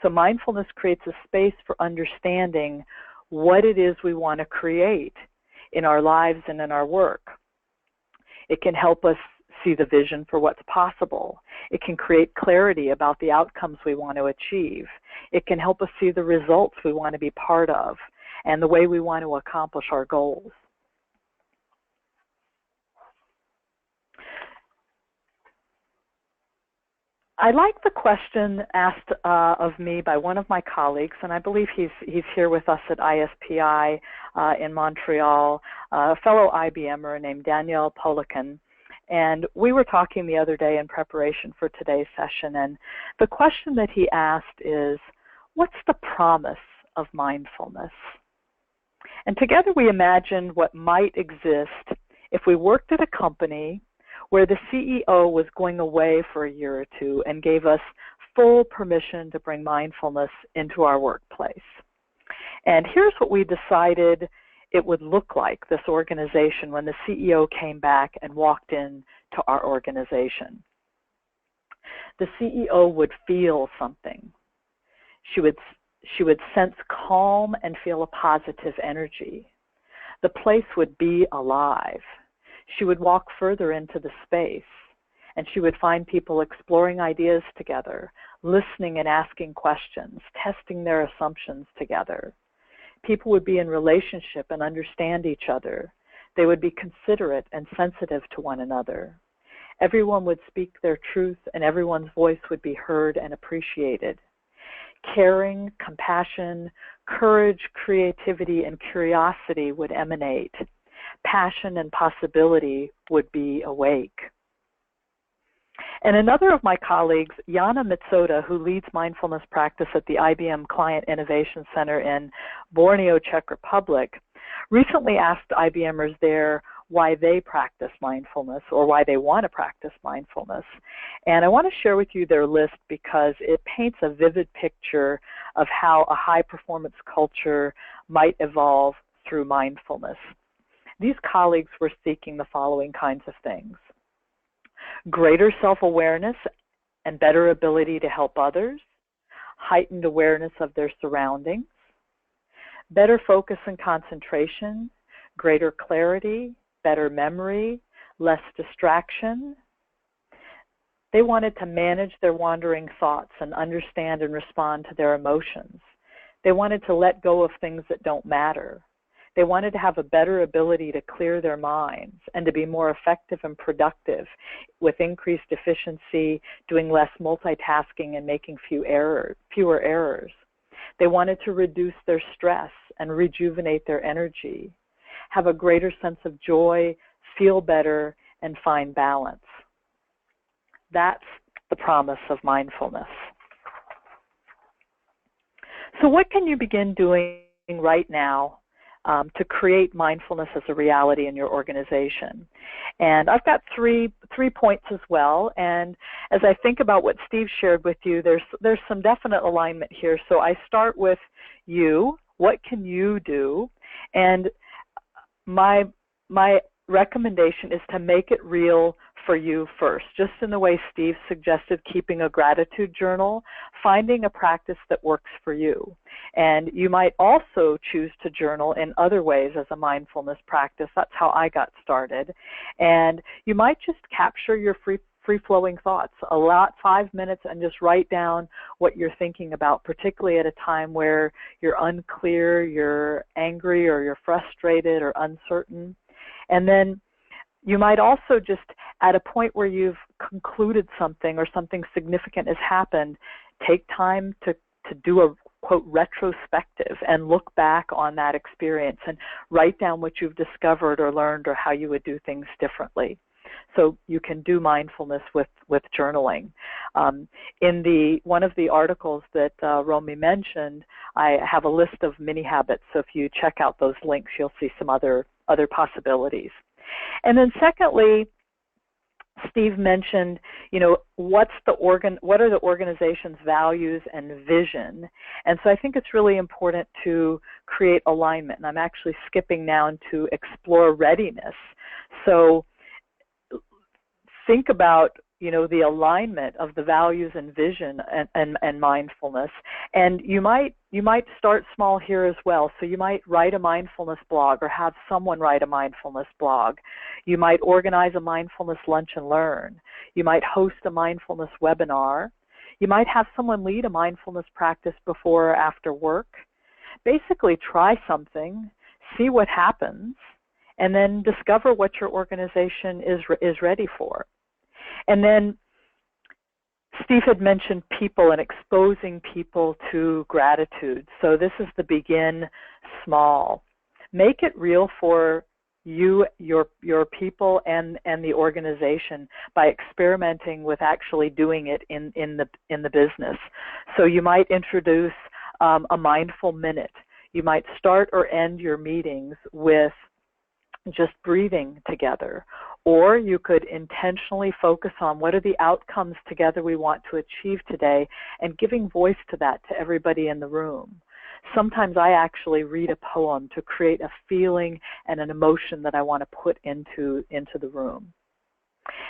So mindfulness creates a space for understanding what it is we want to create in our lives and in our work. It can help us see the vision for what's possible. It can create clarity about the outcomes we want to achieve. It can help us see the results we want to be part of and the way we want to accomplish our goals. I like the question asked of me by one of my colleagues, and I believe he's here with us at ISPI in Montreal, a fellow IBMer named Daniel Polikan. And we were talking the other day in preparation for today's session, and the question that he asked is, what's the promise of mindfulness? And together we imagined what might exist if we worked at a company where the CEO was going away for a year or two and gave us full permission to bring mindfulness into our workplace. And here's what we decided it would look like, this organization, when the CEO came back and walked in to our organization. The CEO would feel something. She would sense calm and feel a positive energy. The place would be alive. She would walk further into the space, and she would find people exploring ideas together, listening and asking questions, testing their assumptions together. People would be in relationship and understand each other. They would be considerate and sensitive to one another. Everyone would speak their truth, and everyone's voice would be heard and appreciated. Caring, compassion, courage, creativity, and curiosity would emanate. Passion and possibility would be awake. And another of my colleagues, Yana Mitsoda, who leads mindfulness practice at the IBM Client Innovation Center in Borneo, Czech Republic, recently asked IBMers there why they practice mindfulness or why they want to practice mindfulness. And I want to share with you their list because it paints a vivid picture of how a high-performance culture might evolve through mindfulness. These colleagues were seeking the following kinds of things: greater self-awareness and better ability to help others, heightened awareness of their surroundings, better focus and concentration, greater clarity, better memory, less distraction. They wanted to manage their wandering thoughts and understand and respond to their emotions. They wanted to let go of things that don't matter. They wanted to have a better ability to clear their minds and to be more effective and productive with increased efficiency, doing less multitasking and making fewer errors. They wanted to reduce their stress and rejuvenate their energy, have a greater sense of joy, feel better, and find balance. That's the promise of mindfulness. So what can you begin doing right now to create mindfulness as a reality in your organization? And I've got three points as well. And as I think about what Steve shared with you, there's some definite alignment here. So I start with you. What can you do? And my recommendation is to make it real for you first, just in the way Steve suggested, keeping a gratitude journal, finding a practice that works for you. And you might also choose to journal in other ways as a mindfulness practice. That's how I got started. And you might just capture your free-flowing thoughts, allot 5 minutes and just write down what you're thinking about, particularly at a time where you're unclear, you're angry, or you're frustrated or uncertain. And then you might also just, at a point where you've concluded something or something significant has happened, take time to do a, quote, retrospective and look back on that experience and write down what you've discovered or learned or how you would do things differently. So you can do mindfulness with journaling. In one of the articles that Romy mentioned, I have a list of mini habits. So if you check out those links, you'll see some other possibilities. And then secondly, Steve mentioned, what are the organization's values and vision? And so I think it's really important to create alignment. And I'm actually skipping now to explore readiness. So think about, the alignment of the values and vision and mindfulness. And you might start small here as well. So you might write a mindfulness blog or have someone write a mindfulness blog. You might organize a mindfulness lunch and learn. You might host a mindfulness webinar. You might have someone lead a mindfulness practice before or after work. Basically, try something, see what happens, and then discover what your organization is ready for. And then Steve had mentioned people and exposing people to gratitude. So this is the begin small. Make it real for you, your people, and the organization by experimenting with actually doing it in the business. So you might introduce a mindful minute. You might start or end your meetings with just breathing together. Or you could intentionally focus on what are the outcomes together we want to achieve today, and giving voice to that to everybody in the room. Sometimes I actually read a poem to create a feeling and an emotion that I want to put into the room.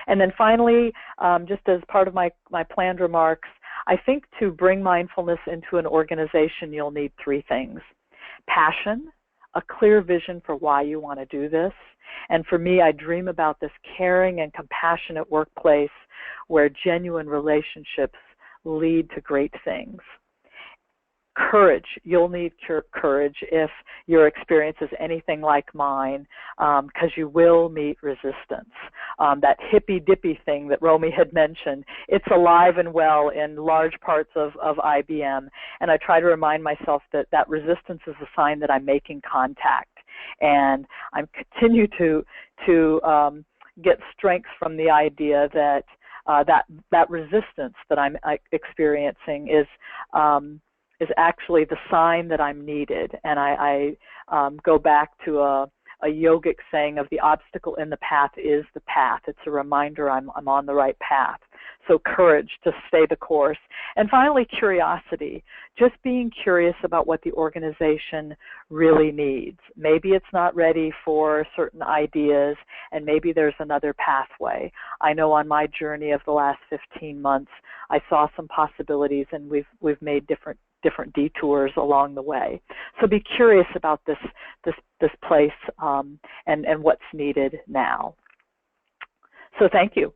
And then finally, just as part of my planned remarks, I think to bring mindfulness into an organization, you'll need three things: passion, a clear vision for why you want to do this. And for me, I dream about this caring and compassionate workplace where genuine relationships lead to great things. Courage. You'll need courage if your experience is anything like mine, because you will meet resistance. That hippy-dippy thing that Romy had mentioned, it's alive and well in large parts of IBM. And I try to remind myself that resistance is a sign that I'm making contact. And I continue to get strength from the idea that that resistance that I'm experiencing is actually the sign that I'm needed. And I go back to a yogic saying of the obstacle in the path is the path. It's a reminder I'm on the right path. So courage to stay the course. And finally, curiosity. Just being curious about what the organization really needs. Maybe it's not ready for certain ideas, and maybe there's another pathway. I know on my journey of the last 15 months, I saw some possibilities, and we've made different detours along the way. So be curious about this place and what's needed now. So thank you.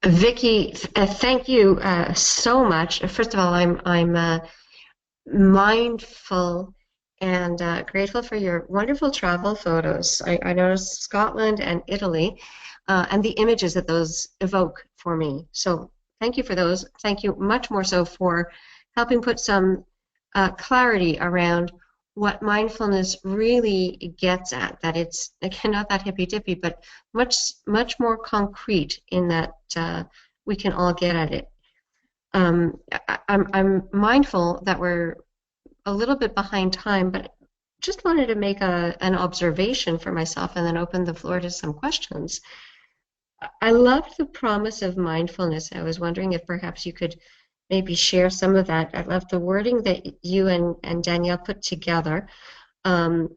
Vicki, thank you so much. First of all, I'm mindful and grateful for your wonderful travel photos. I noticed Scotland and Italy, and the images that those evoke for me. So thank you for those. Thank you much more so for helping put some clarity around what mindfulness really gets at, that it's, again, not that hippy-dippy, but much more concrete in that we can all get at it. I'm mindful that we're a little bit behind time, but just wanted to make an observation for myself and then open the floor to some questions. I love the promise of mindfulness. I was wondering if perhaps you could maybe share some of that. I love the wording that you and Danielle put together. And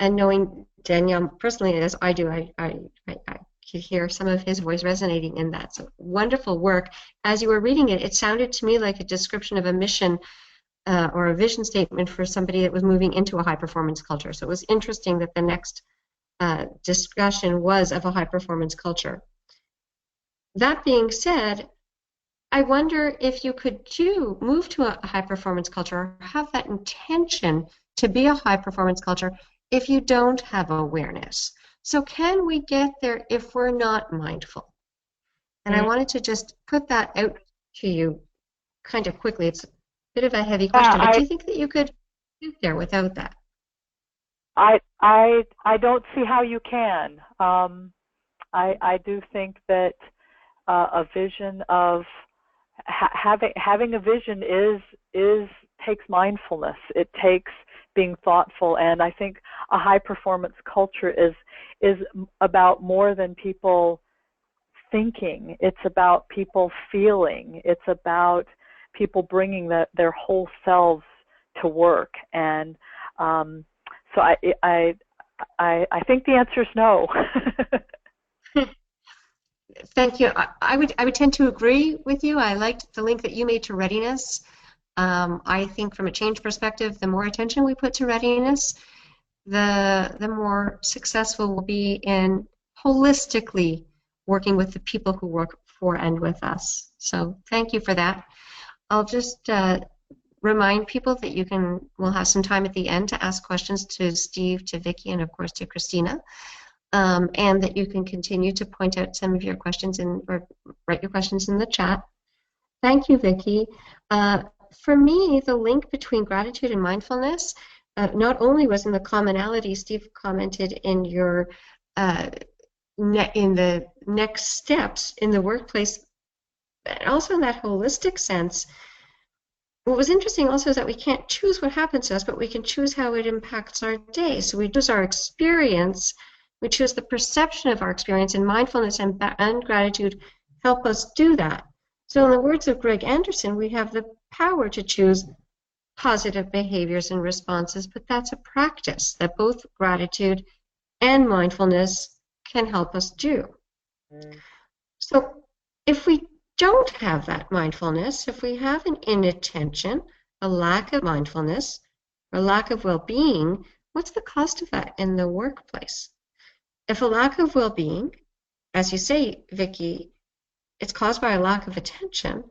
knowing Danielle personally as I do, I could hear some of his voice resonating in that. So wonderful work. As you were reading it, it sounded to me like a description of a mission or a vision statement for somebody that was moving into a high-performance culture. So it was interesting that the next discussion was of a high-performance culture. That being said, I wonder if you could move to a high-performance culture or have that intention to be a high-performance culture if you don't have awareness. So can we get there if we're not mindful? And I wanted to just put that out to you kind of quickly. It's a bit of a heavy question, but do you think that you could get there without that? I don't see how you can. I do think that a vision of having a vision is takes mindfulness. It takes being thoughtful, and I think a high performance culture is about more than people thinking. It's about people feeling. It's about people bringing their whole selves to work. And so I think the answer is no. Thank you. I would tend to agree with you. I liked the link that you made to readiness. I think from a change perspective, the more attention we put to readiness, the more successful we'll be in holistically working with the people who work for and with us. So thank you for that. I'll just remind people that we'll have some time at the end to ask questions to Steve, to Vicki, and of course to Christina. And that you can continue to point out some of your questions or write your questions in the chat. Thank you, Vicki. For me, the link between gratitude and mindfulness not only was in the commonality Steve commented in your in the next steps in the workplace, but also in that holistic sense. What was interesting also is that we can't choose what happens to us, but we can choose how it impacts our day. So we choose our experience. We choose the perception of our experience, and mindfulness and gratitude help us do that. So in the words of Greg Anderson, we have the power to choose positive behaviors and responses, but that's a practice that both gratitude and mindfulness can help us do. So if we don't have that mindfulness, if we have an inattention, a lack of mindfulness, or lack of well-being, what's the cost of that in the workplace? If a lack of well-being, as you say, Vicki, it's caused by a lack of attention,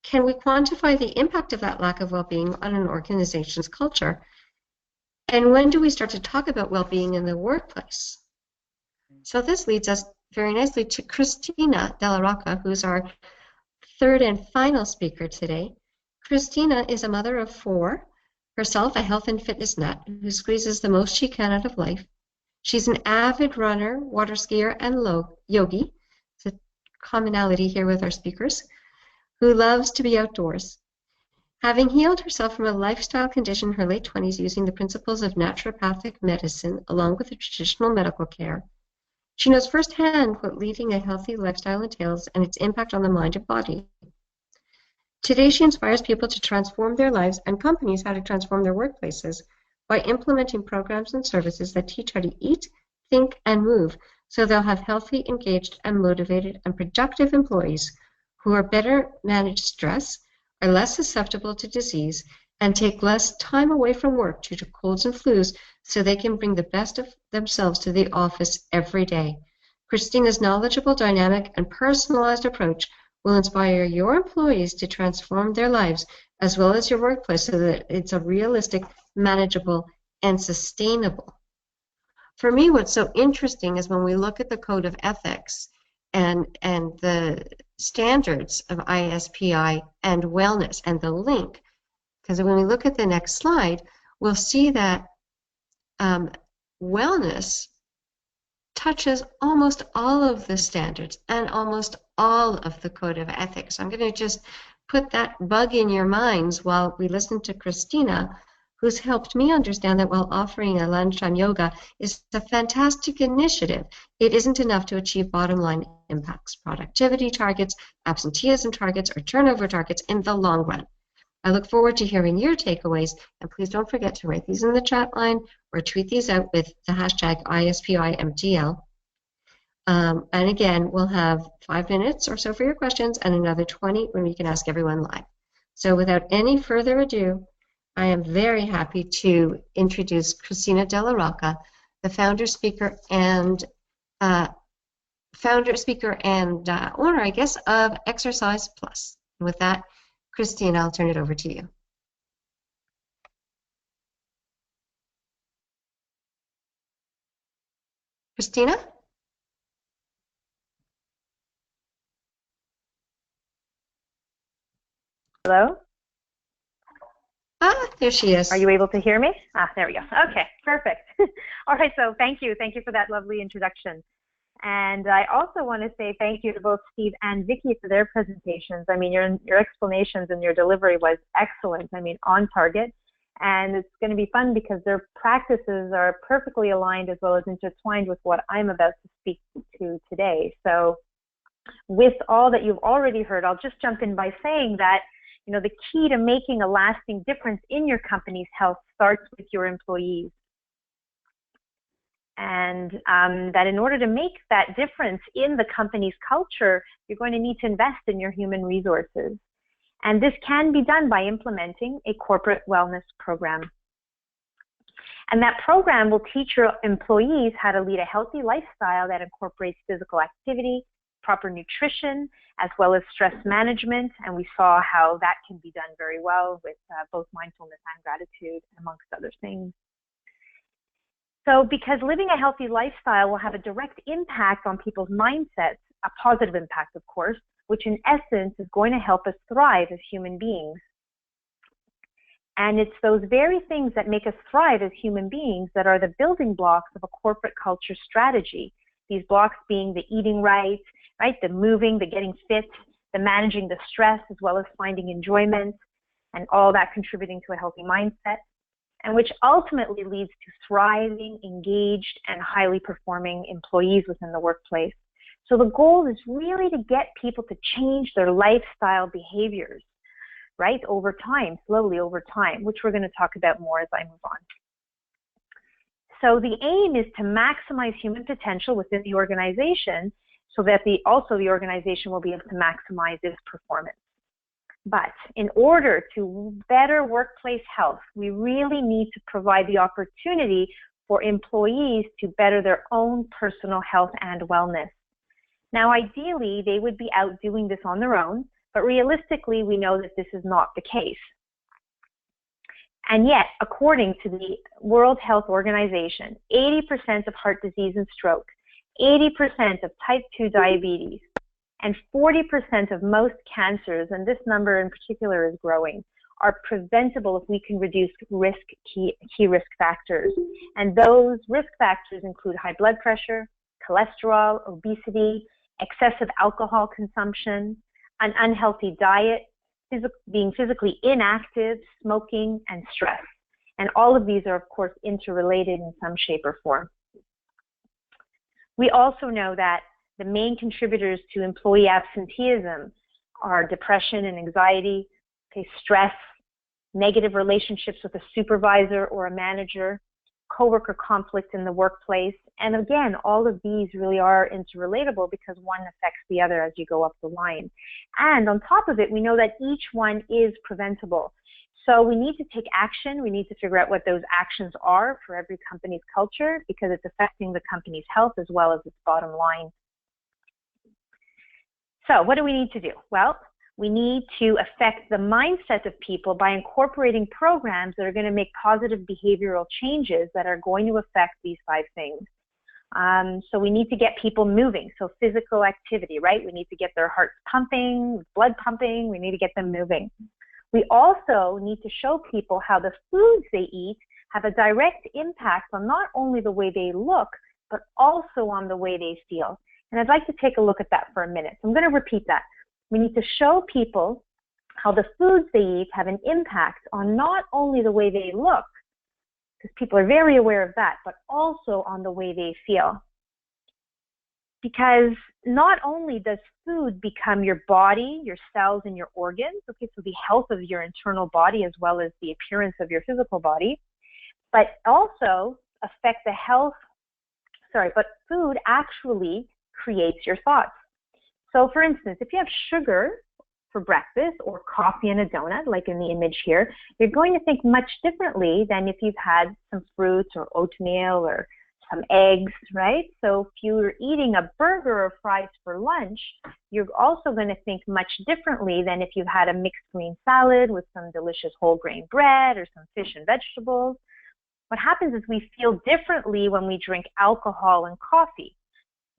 can we quantify the impact of that lack of well-being on an organization's culture? And when do we start to talk about well-being in the workplace? So this leads us very nicely to Christina Della Rocca, who's our third and final speaker today. Christina is a mother of 4, herself a health and fitness nut who squeezes the most she can out of life. She's an avid runner, water skier, and yogi. It's a commonality here with our speakers, who loves to be outdoors. Having healed herself from a lifestyle condition in her late 20s using the principles of naturopathic medicine along with the traditional medical care, she knows firsthand what leading a healthy lifestyle entails and its impact on the mind and body. Today, she inspires people to transform their lives and companies how to transform their workplaces by implementing programs and services that teach how to eat, think, and move so they'll have healthy, engaged, and motivated and productive employees who are better manage stress, are less susceptible to disease, and take less time away from work due to colds and flus so they can bring the best of themselves to the office every day. Christina's knowledgeable, dynamic, and personalized approach will inspire your employees to transform their lives as well as your workplace so that it's a realistic, manageable, and sustainable. For me, what's so interesting is when we look at the Code of Ethics and the standards of ISPI and wellness and the link, because when we look at the next slide, we'll see that wellness touches almost all of the standards and almost all of the Code of Ethics. I'm going to just put that bug in your minds while we listen to Christina, who's helped me understand that while offering a lunchtime yoga is a fantastic initiative, it isn't enough to achieve bottom line impacts, productivity targets, absenteeism targets, or turnover targets in the long run. I look forward to hearing your takeaways, and please don't forget to write these in the chat line or tweet these out with the hashtag ISPIMTL. And again, we'll have 5 minutes or so for your questions and another 20 when we can ask everyone live. So without any further adu, I am very happy to introduce Christina Della Rocca, the founder, speaker, and owner, I guess, of Exercise Plus. And with that, Christina, I'll turn it over to you. Christina? Hello? Ah, there she is. Are you able to hear me? Ah, there we go. Okay, perfect. All right, so thank you. Thank you for that lovely introduction. And I also want to say thank you to both Steve and Vicky for their presentations. I mean, your explanations and your delivery was excellent. I mean, on target. And it's going to be fun because their practices are perfectly aligned as well as intertwined with what I'm about to speak to today. So with all that you've already heard, I'll just jump in by saying that, you know, the key to making a lasting difference in your company's health starts with your employees. And that in order to make that difference in the company's culture, you're going to need to invest in your human resources. And this can be done by implementing a corporate wellness program. And that program will teach your employees how to lead a healthy lifestyle that incorporates physical activity, proper nutrition, as well as stress management. And we saw how that can be done very well with both mindfulness and gratitude, amongst other things. So because living a healthy lifestyle will have a direct impact on people's mindsets, a positive impact, of course, which in essence is going to help us thrive as human beings. And it's those very things that make us thrive as human beings that are the building blocks of a corporate culture strategy. These blocks being the eating right, the moving, the getting fit, the managing the stress, as well as finding enjoyment, and all that contributing to a healthy mindset, and which ultimately leads to thriving, engaged, and highly performing employees within the workplace. So the goal is really to get people to change their lifestyle behaviors, right, over time, slowly over time, which we're going to talk about more as I move on. So the aim is to maximize human potential within the organization so that also the organization will be able to maximize its performance. But in order to better workplace health, we really need to provide the opportunity for employees to better their own personal health and wellness. Now, ideally, they would be out doing this on their own, but realistically, we know that this is not the case. And yet, according to the World Health Organization, 80% of heart disease and stroke, 80% of type 2 diabetes, and 40% of most cancers, and this number in particular is growing, are preventable if we can reduce key risk factors. And those risk factors include high blood pressure, cholesterol, obesity, excessive alcohol consumption, an unhealthy diet, being physically inactive, smoking, and stress. And all of these are, of course, interrelated in some shape or form. We also know that the main contributors to employee absenteeism are depression and anxiety, stress, negative relationships with a supervisor or a manager, coworker conflict in the workplace. And again, all of these really are interrelatable because one affects the other as you go up the line. And on top of it, we know that each one is preventable. So we need to take action. We need to figure out what those actions are for every company's culture because it's affecting the company's health as well as its bottom line. So what do we need to do? Well, we need to affect the mindset of people by incorporating programs that are going to make positive behavioral changes that are going to affect these 5 things. So we need to get people moving. So physical activity, right? We need to get their hearts pumping, blood pumping. We need to get them moving. We also need to show people how the foods they eat have a direct impact on not only the way they look, but also on the way they feel. And I'd like to take a look at that for a minute. So I'm going to repeat that. We need to show people how the foods they eat have an impact on not only the way they look, because people are very aware of that, but also on the way they feel. Because not only does food become your body, your cells, and your organs, okay, so the health of your internal body as well as the appearance of your physical body, but also affect the health, but food actually creates your thoughts. So for instance, if you have sugar for breakfast or coffee and a donut, like in the image here, you're going to think much differently than if you've had some fruits or oatmeal or some eggs, right? So if you're eating a burger or fries for lunch, you're also going to think much differently than if you've had a mixed green salad with some delicious whole grain bread or some fish and vegetables. What happens is we feel differently when we drink alcohol and coffee,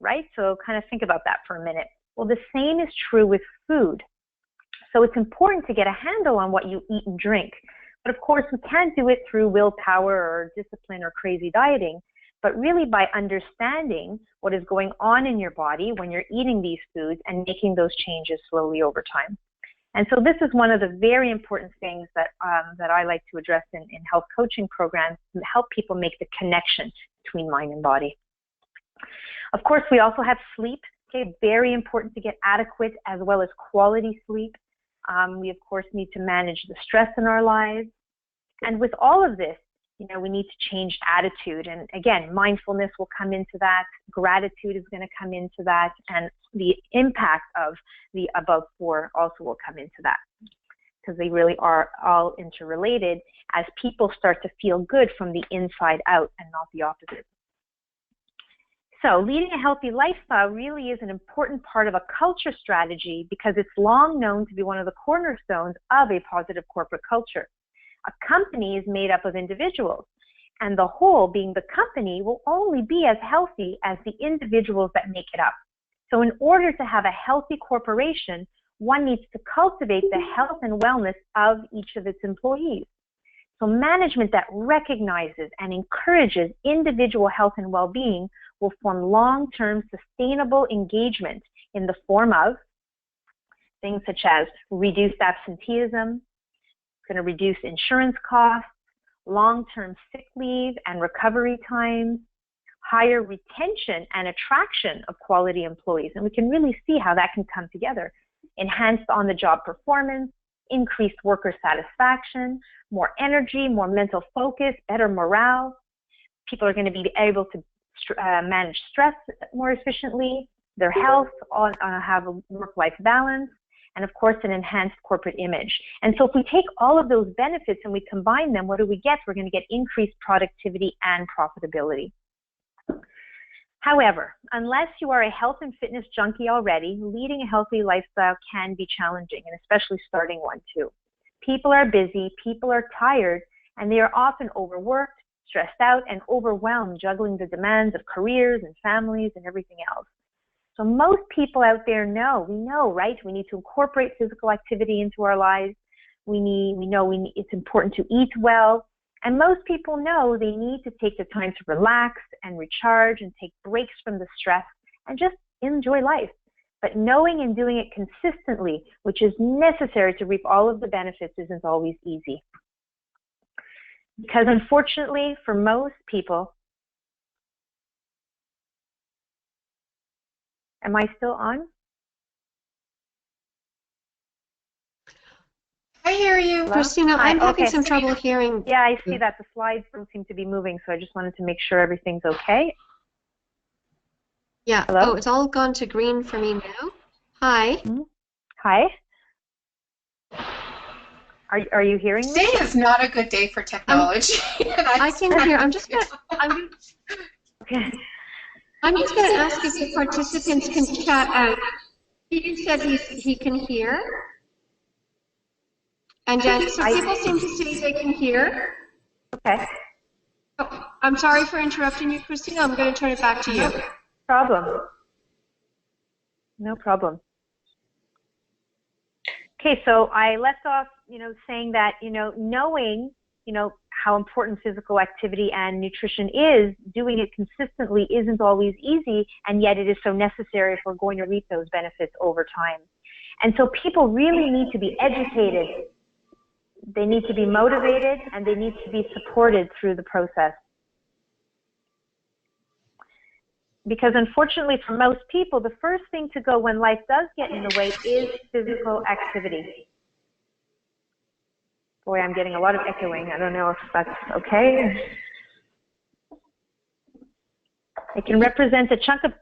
right? So kind of think about that for a minute. Well, the same is true with food. So it's important to get a handle on what you eat and drink. But of course, we can't do it through willpower or discipline or crazy dieting, but really by understanding what is going on in your body when you're eating these foods and making those changes slowly over time. And so this is one of the very important things that I like to address in health coaching programs to help people make the connection between mind and body. Of course, we also have sleep. Okay, very important to get adequate as well as quality sleep. We, of course, need to manage the stress in our lives. And with all of this, we need to change attitude. And again, mindfulness will come into that. Gratitude is going to come into that. And the impact of the above four also will come into that, because they really are all interrelated as people start to feel good from the inside out and not the opposite. So leading a healthy lifestyle really is an important part of a culture strategy because it's long known to be one of the cornerstones of a positive corporate culture. A company is made up of individuals, and the whole, being the company, will only be as healthy as the individuals that make it up. So in order to have a healthy corporation, one needs to cultivate the health and wellness of each of its employees. So management that recognizes and encourages individual health and well-being will form long-term sustainable engagement in the form of things such as reduced absenteeism, going to reduce insurance costs, long-term sick leave and recovery times, higher retention and attraction of quality employees. And we can really see how that can come together. Enhanced on-the-job performance, increased worker satisfaction, more energy, more mental focus, better morale. People are going to be able to manage stress more efficiently, their health, have a work-life balance, and of course an enhanced corporate image. And so if we take all of those benefits and we combine them, what do we get? We're going to get increased productivity and profitability. However, unless you are a health and fitness junkie already, leading a healthy lifestyle can be challenging, and especially starting one too. People are busy, people are tired, and they are often overworked, stressed out, and overwhelmed juggling the demands of careers and families and everything else. So most people out there know, right? We need to incorporate physical activity into our lives. It's important to eat well. And most people know they need to take the time to relax and recharge and take breaks from the stress and just enjoy life. But knowing and doing it consistently, which is necessary to reap all of the benefits, isn't always easy. Because unfortunately, for most people, am I still on? I hear you, Hello? Christina. Hi, I'm having okay. some trouble hearing. Yeah, I see that the slides don't seem to be moving, so I just wanted to make sure everything's okay. Yeah. Hello? Oh, it's all gone to green for me now. Hi. Mm-hmm. Hi. Are you hearing me? Today is not a good day for technology. I can hear. I'm just gonna ask if the participants can chat out. Peter said he can hear. And so people seem to say they can hear. Okay. Oh, I'm sorry for interrupting you, Christina. I'm going to turn it back to you. No problem. No problem. Okay, so I left off, saying that, knowing, how important physical activity and nutrition is, doing it consistently isn't always easy, and yet it is so necessary if we're going to reap those benefits over time. And so people really need to be educated. They need to be motivated, and they need to be supported through the process. Because unfortunately for most people, the first thing to go when life does get in the way is physical activity. Boy, I'm getting a lot of echoing. I don't know if that's okay. It can represent a chunk of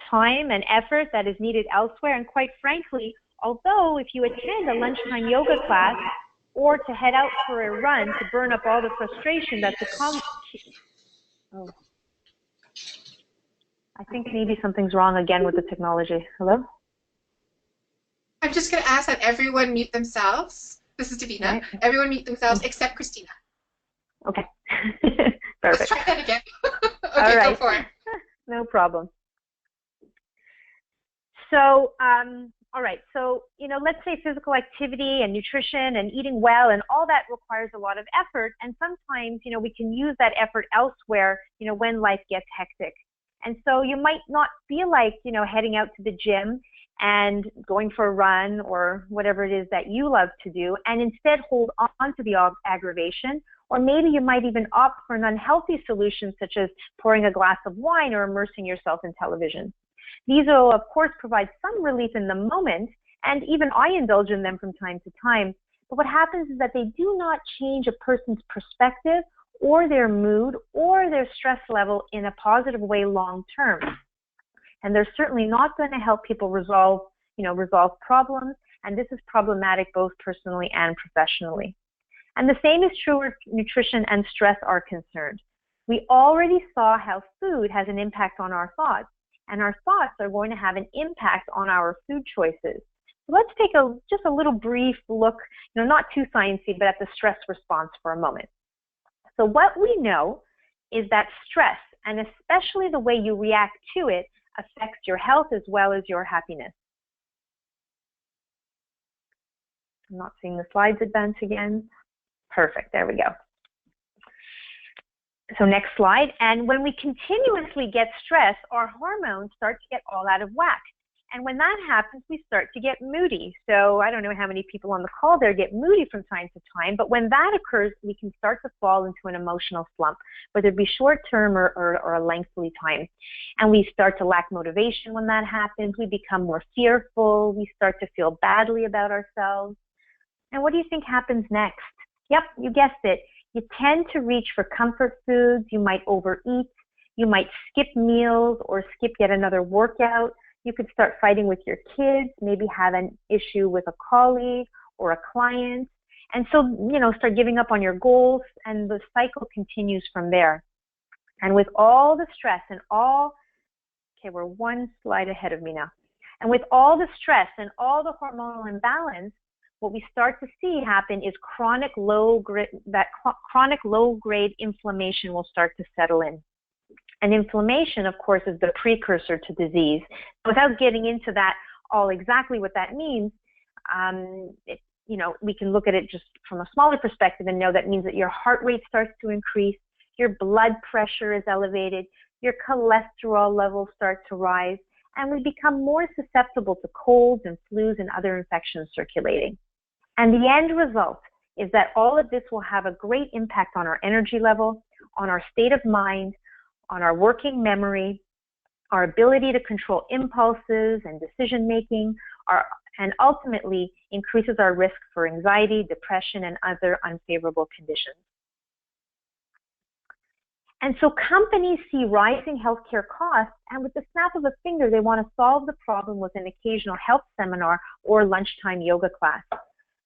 time and effort that is needed elsewhere. And quite frankly, although if you attend a lunchtime yoga class or to head out for a run to burn up all the frustration that's oh. I think maybe something's wrong again with the technology. Hello? I'm just going to ask that everyone mute themselves. This is Davina. Right. Everyone mute themselves except Christina. Okay. Perfect. Let's try that again. Okay, all right. Go for it. No problem. So All right, so, let's say physical activity and nutrition and eating well and all that requires a lot of effort. And sometimes, we can use that effort elsewhere, when life gets hectic. And so you might not feel like, heading out to the gym and going for a run or whatever it is that you love to do, and instead hold on to the aggravation. Or maybe you might even opt for an unhealthy solution, such as pouring a glass of wine or immersing yourself in television. These will, of course, provide some relief in the moment, and even I indulge in them from time to time. But what happens is that they do not change a person's perspective or their mood or their stress level in a positive way long term. And they're certainly not going to help people resolve problems, and this is problematic both personally and professionally. And the same is true where nutrition and stress are concerned. We already saw how food has an impact on our thoughts, and our thoughts are going to have an impact on our food choices. So let's take just a little brief look, not too sciencey, but at the stress response for a moment. So what we know is that stress, and especially the way you react to it, affects your health as well as your happiness. I'm not seeing the slides advance again. Perfect, there we go. So next slide. And when we continuously get stressed, our hormones start to get all out of whack. And when that happens, we start to get moody. So I don't know how many people on the call there get moody from time to time, but when that occurs, we can start to fall into an emotional slump, whether it be short-term or a lengthy time. And we start to lack motivation when that happens. We become more fearful. We start to feel badly about ourselves. And what do you think happens next? Yep, you guessed it. You tend to reach for comfort foods. You might overeat. You might skip meals or skip yet another workout. You could start fighting with your kids, maybe have an issue with a colleague or a client. And so, start giving up on your goals, and the cycle continues from there. And with all the stress and okay, we're one slide ahead of me now. And with all the stress and all the hormonal imbalance, what we start to see happen is chronic low-grade inflammation will start to settle in. And inflammation, of course, is the precursor to disease. Without getting into that all exactly what that means, we can look at it just from a smaller perspective and know that means that your heart rate starts to increase, your blood pressure is elevated, your cholesterol levels start to rise, and we become more susceptible to colds and flus and other infections circulating. And the end result is that all of this will have a great impact on our energy level, on our state of mind, on our working memory, our ability to control impulses and decision making, and ultimately increases our risk for anxiety, depression, and other unfavorable conditions. And so companies see rising healthcare costs, and with the snap of a finger, they want to solve the problem with an occasional health seminar or lunchtime yoga class.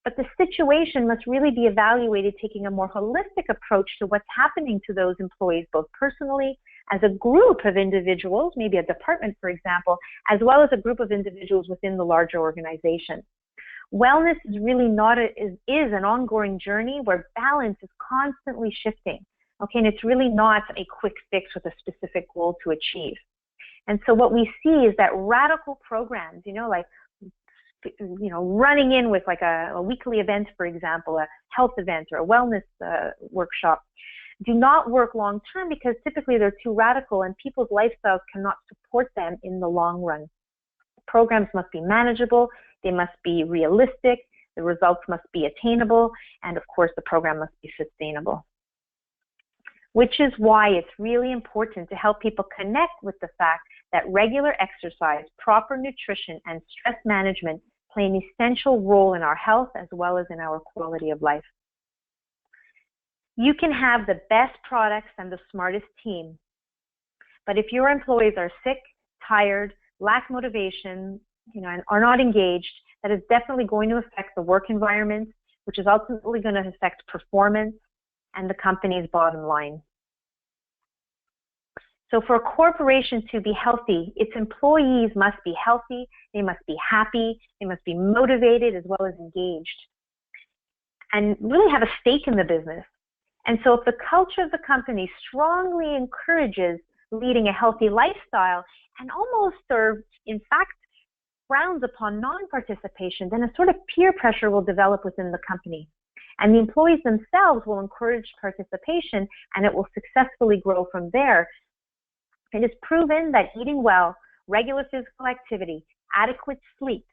But the situation must really be evaluated taking a more holistic approach to what's happening to those employees, both personally, as a group of individuals, maybe a department, for example, as well as a group of individuals within the larger organization. Wellness is really is an ongoing journey where balance is constantly shifting. Okay, and it's really not a quick fix with a specific goal to achieve. And so what we see is that radical programs, running in with like a weekly event, for example, a health event or a wellness workshop, do not work long term because typically they're too radical and people's lifestyles cannot support them in the long run. Programs must be manageable, they must be realistic, the results must be attainable, and of course the program must be sustainable. Which is why it's really important to help people connect with the fact that regular exercise, proper nutrition, and stress management play an essential role in our health as well as in our quality of life. You can have the best products and the smartest team, but if your employees are sick, tired, lack motivation, and are not engaged, that is definitely going to affect the work environment, which is ultimately going to affect performance and the company's bottom line. So for a corporation to be healthy, its employees must be healthy, they must be happy, they must be motivated as well as engaged, and really have a stake in the business. And so if the culture of the company strongly encourages leading a healthy lifestyle and almost, or in fact, frowns upon non-participation, then a sort of peer pressure will develop within the company. And the employees themselves will encourage participation, and it will successfully grow from there. It is proven that eating well, regular physical activity, adequate sleep,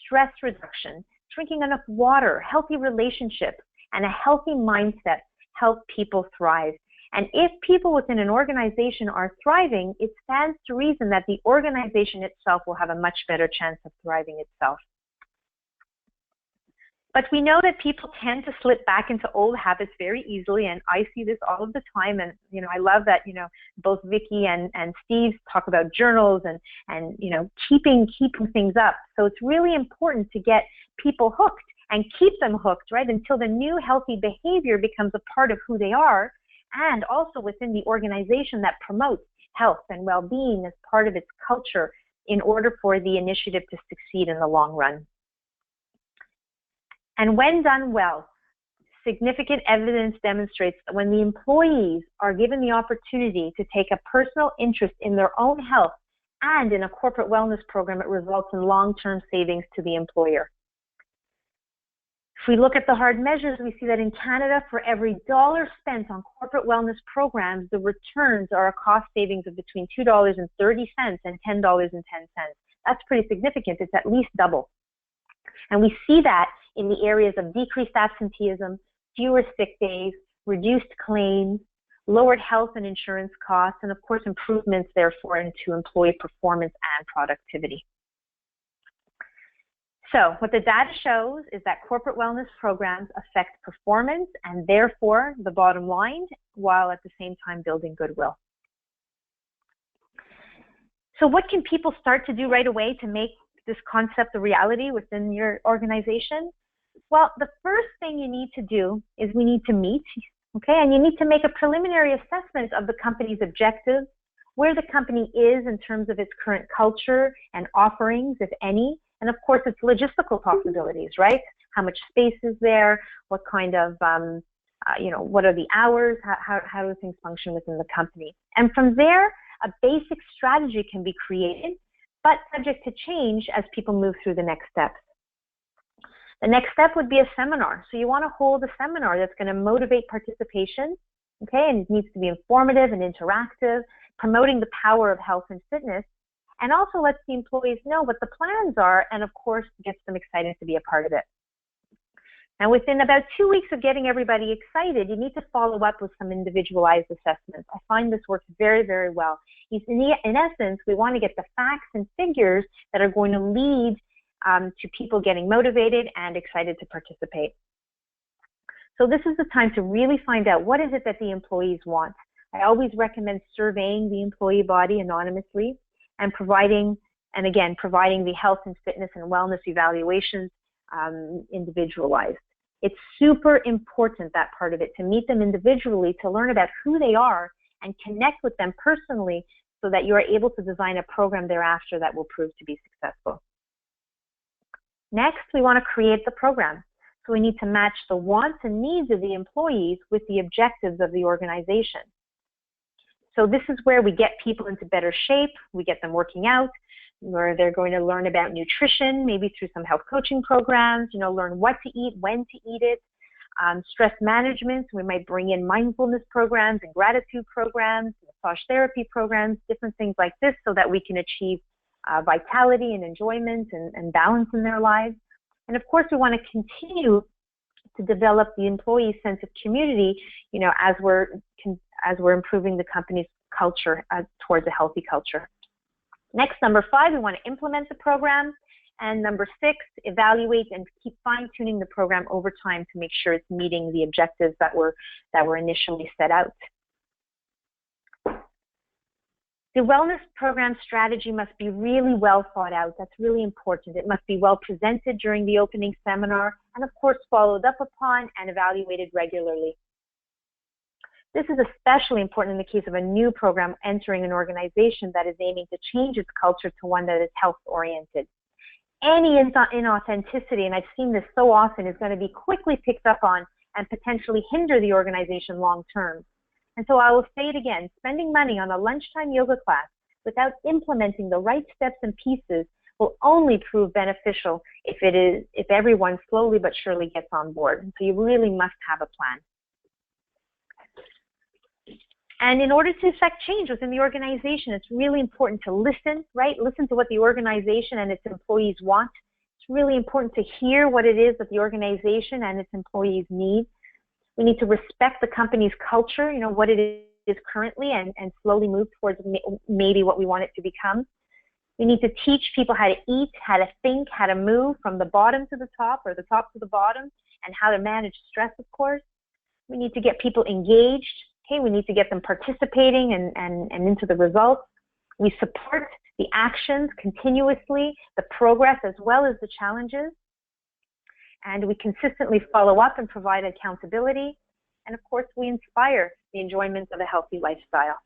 stress reduction, drinking enough water, healthy relationships, and a healthy mindset help people thrive. And if people within an organization are thriving, it stands to reason that the organization itself will have a much better chance of thriving itself. But we know that people tend to slip back into old habits very easily, and I see this all of the time. And I love that both Vicky and Steve talk about journals and keeping things up. So it's really important to get people hooked and keep them hooked, right, until the new healthy behavior becomes a part of who they are, and also within the organization that promotes health and well-being as part of its culture in order for the initiative to succeed in the long run. And when done well, significant evidence demonstrates that when the employees are given the opportunity to take a personal interest in their own health and in a corporate wellness program, it results in long-term savings to the employer. If we look at the hard measures, we see that in Canada, for every dollar spent on corporate wellness programs, the returns are a cost savings of between $2.30 and $10.10. That's pretty significant. It's at least double. And we see that in the areas of decreased absenteeism, fewer sick days, reduced claims, lowered health and insurance costs, and of course improvements therefore into employee performance and productivity. So what the data shows is that corporate wellness programs affect performance and therefore the bottom line, while at the same time building goodwill. So what can people start to do right away to make this concept a reality within your organization? Well, the first thing you need to do is we need to meet, okay? And you need to make a preliminary assessment of the company's objectives, where the company is in terms of its current culture and offerings, if any, and of course its logistical possibilities, right? How much space is there? What kind of, what are the hours? How do things function within the company? And from there, a basic strategy can be created, but subject to change as people move through the next steps. The next step would be a seminar. So you want to hold a seminar that's going to motivate participation, okay? And it needs to be informative and interactive, promoting the power of health and fitness, and also lets the employees know what the plans are, and of course gets them excited to be a part of it. Now within about 2 weeks of getting everybody excited, you need to follow up with some individualized assessments. I find this works very, very well. In essence, we want to get the facts and figures that are going to lead to people getting motivated and excited to participate. So this is the time to really find out what is it that the employees want. I always recommend surveying the employee body anonymously and providing the health and fitness and wellness evaluations individualized. It's super important, that part of it, to meet them individually, to learn about who they are and connect with them personally so that you are able to design a program thereafter that will prove to be successful. Next, we want to create the program. So we need to match the wants and needs of the employees with the objectives of the organization. So this is where we get people into better shape, we get them working out, where they're going to learn about nutrition, maybe through some health coaching programs, learn what to eat, when to eat it. Stress management, we might bring in mindfulness programs and gratitude programs, massage therapy programs, different things like this so that we can achieve vitality and enjoyment and balance in their lives. And of course, we want to continue to develop the employee's sense of community, as we're improving the company's culture towards a healthy culture. Next, number 5, we want to implement the program. And number 6, evaluate and keep fine-tuning the program over time to make sure it's meeting the objectives that were initially set out. The wellness program strategy must be really well thought out. That's really important. It must be well presented during the opening seminar and, of course, followed up upon and evaluated regularly. This is especially important in the case of a new program entering an organization that is aiming to change its culture to one that is health-oriented. Any inauthenticity, and I've seen this so often, is going to be quickly picked up on and potentially hinder the organization long-term. And so I will say it again, spending money on a lunchtime yoga class without implementing the right steps and pieces will only prove beneficial if everyone slowly but surely gets on board. So you really must have a plan. And in order to affect change within the organization, it's really important to listen, right? Listen to what the organization and its employees want. It's really important to hear what it is that the organization and its employees need. We need to respect the company's culture, what it is currently, and slowly move towards maybe what we want it to become. We need to teach people how to eat, how to think, how to move from the bottom to the top or the top to the bottom, and how to manage stress, of course. We need to get people engaged. Okay, we need to get them participating and into the results. We support the actions continuously, the progress as well as the challenges. And we consistently follow up and provide accountability. And of course, we inspire the enjoyment of a healthy lifestyle.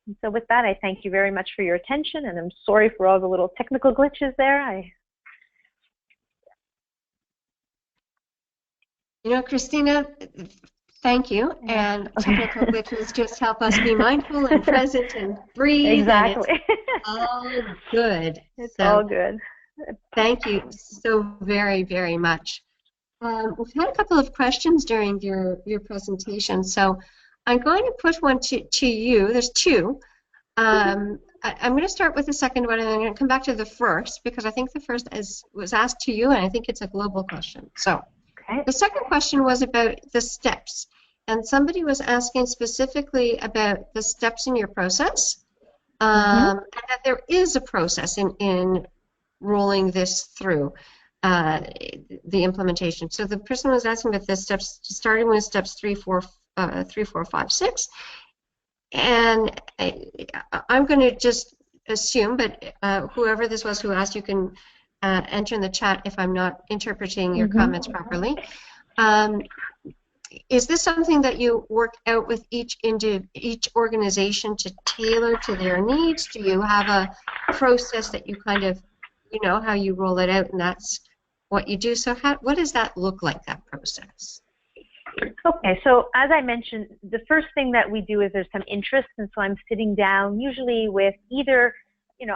And so with that, I thank you very much for your attention, and I'm sorry for all the little technical glitches there. Christina, thank you. And technical glitches just help us be mindful and present and breathe. Exactly. And it's all good. It's all good. Thank you so very, very much. We've had a couple of questions during your presentation, so I'm going to put one to you. There's two. I'm going to start with the second one, and I'm going to come back to the first, because I think the first was asked to you, and I think it's a global question. So the second question was about the steps, and somebody was asking specifically about the steps in your process, and that there is a process in rolling this through the implementation. So the person was asking about the steps, starting with steps 3, 4, 5, 6, and I'm going to just assume, but whoever this was who asked, you can enter in the chat if I'm not interpreting your comments properly. Is this something that you work out with each organization to tailor to their needs? Do you have a process that you kind of, how you roll it out, and that's what you do? So what does that look like, that process? Okay, so as I mentioned, the first thing that we do is there's some interest, and so I'm sitting down usually with either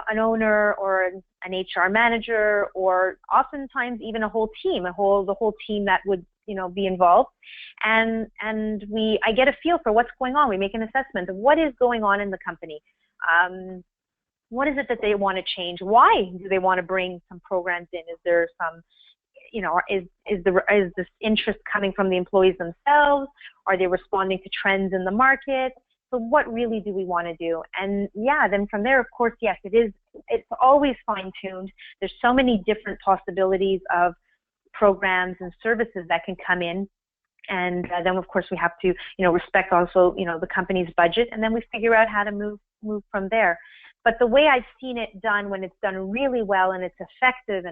an owner or an HR manager, or oftentimes even a whole team, the whole team that would be involved, and I get a feel for what's going on. We make an assessment of what is going on in the company. What is it that they want to change? Why do they want to bring some programs in? Is there some, is this interest coming from the employees themselves? Are they responding to trends in the market? So what really do we want to do? And yeah, then from there, of course, yes, it's always fine-tuned. There's so many different possibilities of programs and services that can come in. And then, of course, we have to, respect also, the company's budget, and then we figure out how to move from there. But the way I've seen it done, when it's done really well and it's effective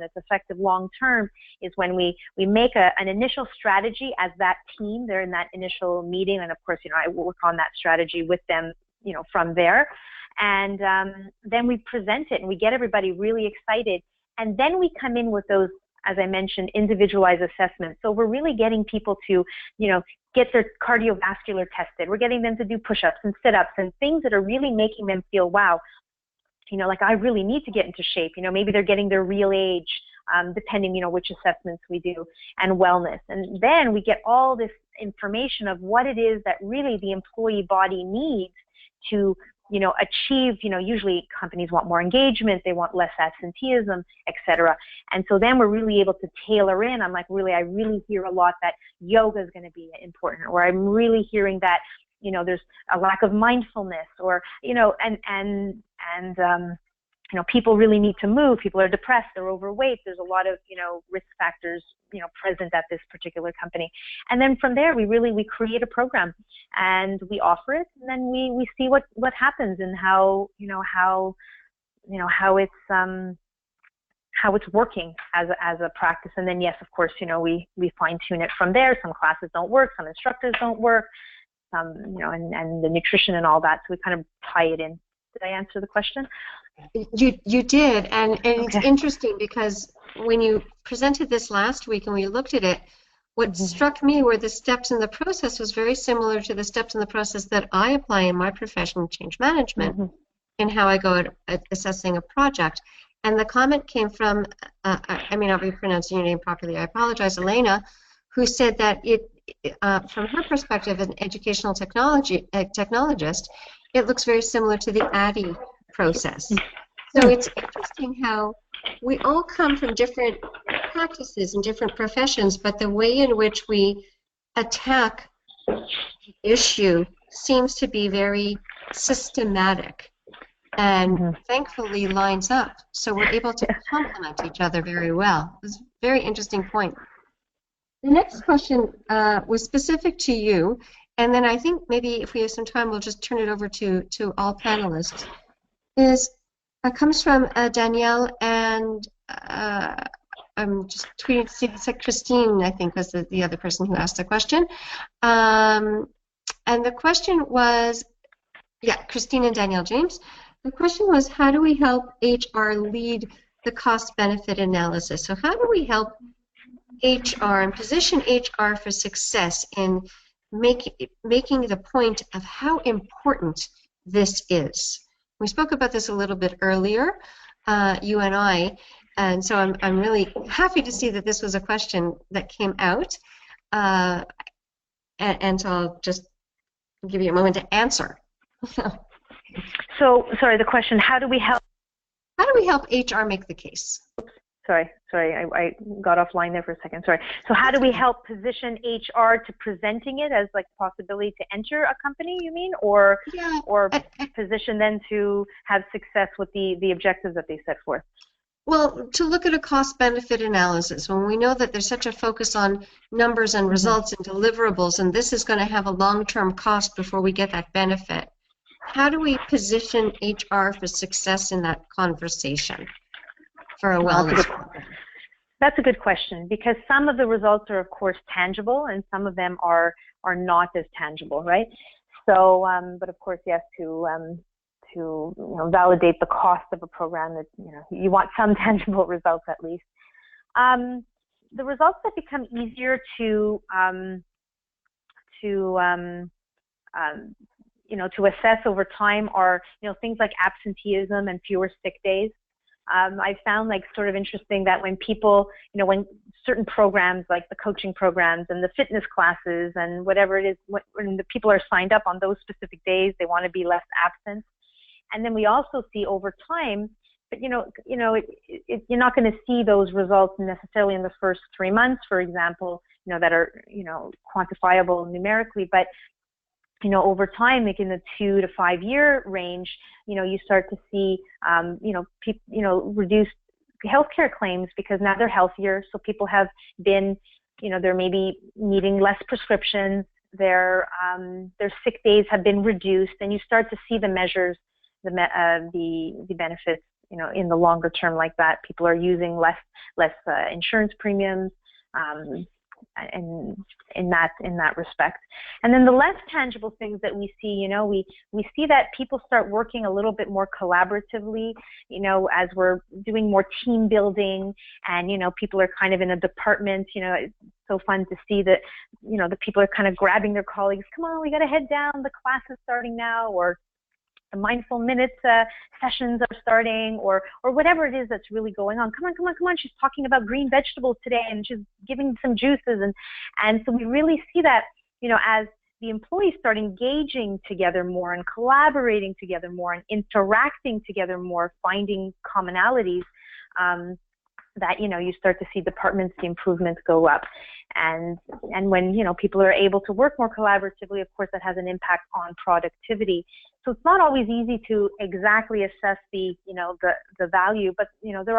long term, is when we make an initial strategy as that team. They're in that initial meeting, and of course, I work on that strategy with them, from there. And then we present it and we get everybody really excited. And then we come in with those, as I mentioned, individualized assessments. So we're really getting people to, get their cardiovascular tested. We're getting them to do push-ups and sit-ups and things that are really making them feel, wow, like I really need to get into shape. Maybe they're getting their real age, depending, which assessments we do, and wellness. And then we get all this information of what it is that really the employee body needs to, achieve, usually companies want more engagement, they want less absenteeism, etc. And so then we're really able to tailor in. I'm like, I really hear a lot that yoga is going to be important, or I'm really hearing that, there's a lack of mindfulness, or, people really need to move. People are depressed, they're overweight. There's a lot of, risk factors, present at this particular company. And then from there, we create a program and we offer it, and then we see what happens and how it's working as a practice. And then, yes, of course, we fine tune it from there. Some classes don't work, some instructors don't work, and the nutrition and all that. So we kind of tie it in. Did I answer the question? You did, and it's interesting because when you presented this last week and we looked at it, what struck me were the steps in the process was very similar to the steps in the process that I apply in my profession, change management, and how I go at assessing a project. And the comment came from, I may not be pronouncing your name properly, I apologize, Elena, who said that from her perspective as an educational technologist, it looks very similar to the ADDIE process. So it's interesting how we all come from different practices and different professions, but the way in which we attack the issue seems to be very systematic and thankfully lines up. So we're able to complement each other very well. It's a very interesting point. The next question was specific to you, and then I think maybe if we have some time, we'll just turn it over to all panelists. Comes from Danielle, and I'm just tweeting to see if it's Christine, I think, was the other person who asked the question. And the question was, yeah, Christine and Danielle James. The question was, how do we help HR lead the cost-benefit analysis? So how do we help HR and position HR for success in making the point of how important this is? We spoke about this a little bit earlier, you and I, and so I'm really happy to see that this was a question that came out, and so I'll just give you a moment to answer. So, sorry, the question, how do we help HR make the case? Sorry, I got offline there for a second. Sorry. So how do we help position HR to presenting it as like possibility to enter a company, you mean? Or position them to have success with the objectives that they set forth? Well, to look at a cost-benefit analysis, when we know that there's such a focus on numbers and results and deliverables, and this is going to have a long-term cost before we get that benefit, how do we position HR for success in that conversation? For a wellness program? That's a good question, because some of the results are, of course, tangible, and some of them are not as tangible, right? So, but of course, yes, to validate the cost of a program, that you want some tangible results at least. The results that become easier to assess over time are things like absenteeism and fewer sick days. I found sort of interesting that when people, when certain programs like the coaching programs and the fitness classes and whatever it is, when the people are signed up on those specific days, they want to be less absent. And then we also see over time, but you're not going to see those results necessarily in the first 3 months, for example, that are quantifiable numerically, but over time, like in the 2 to 5 year range, you start to see, reduced healthcare claims because now they're healthier. So people have been, they're maybe needing less prescriptions. Their sick days have been reduced, and you start to see the measures, the benefits, in the longer term like that. People are using less insurance premiums. And in that respect. And then the less tangible things that we see, we see that people start working a little bit more collaboratively, as we're doing more team building, and people are kind of in a department, it's so fun to see that, the people are kind of grabbing their colleagues, come on, we got to head down, the class is starting now, or the mindful minutes sessions are starting, or whatever it is that's really going on. Come on, she's talking about green vegetables today, and she's giving some juices, and so we really see that, as the employees start engaging together more and collaborating together more and interacting together more, finding commonalities, that you start to see departments, the improvements go up. And when people are able to work more collaboratively, of course that has an impact on productivity. So it's not always easy to exactly assess the value, but there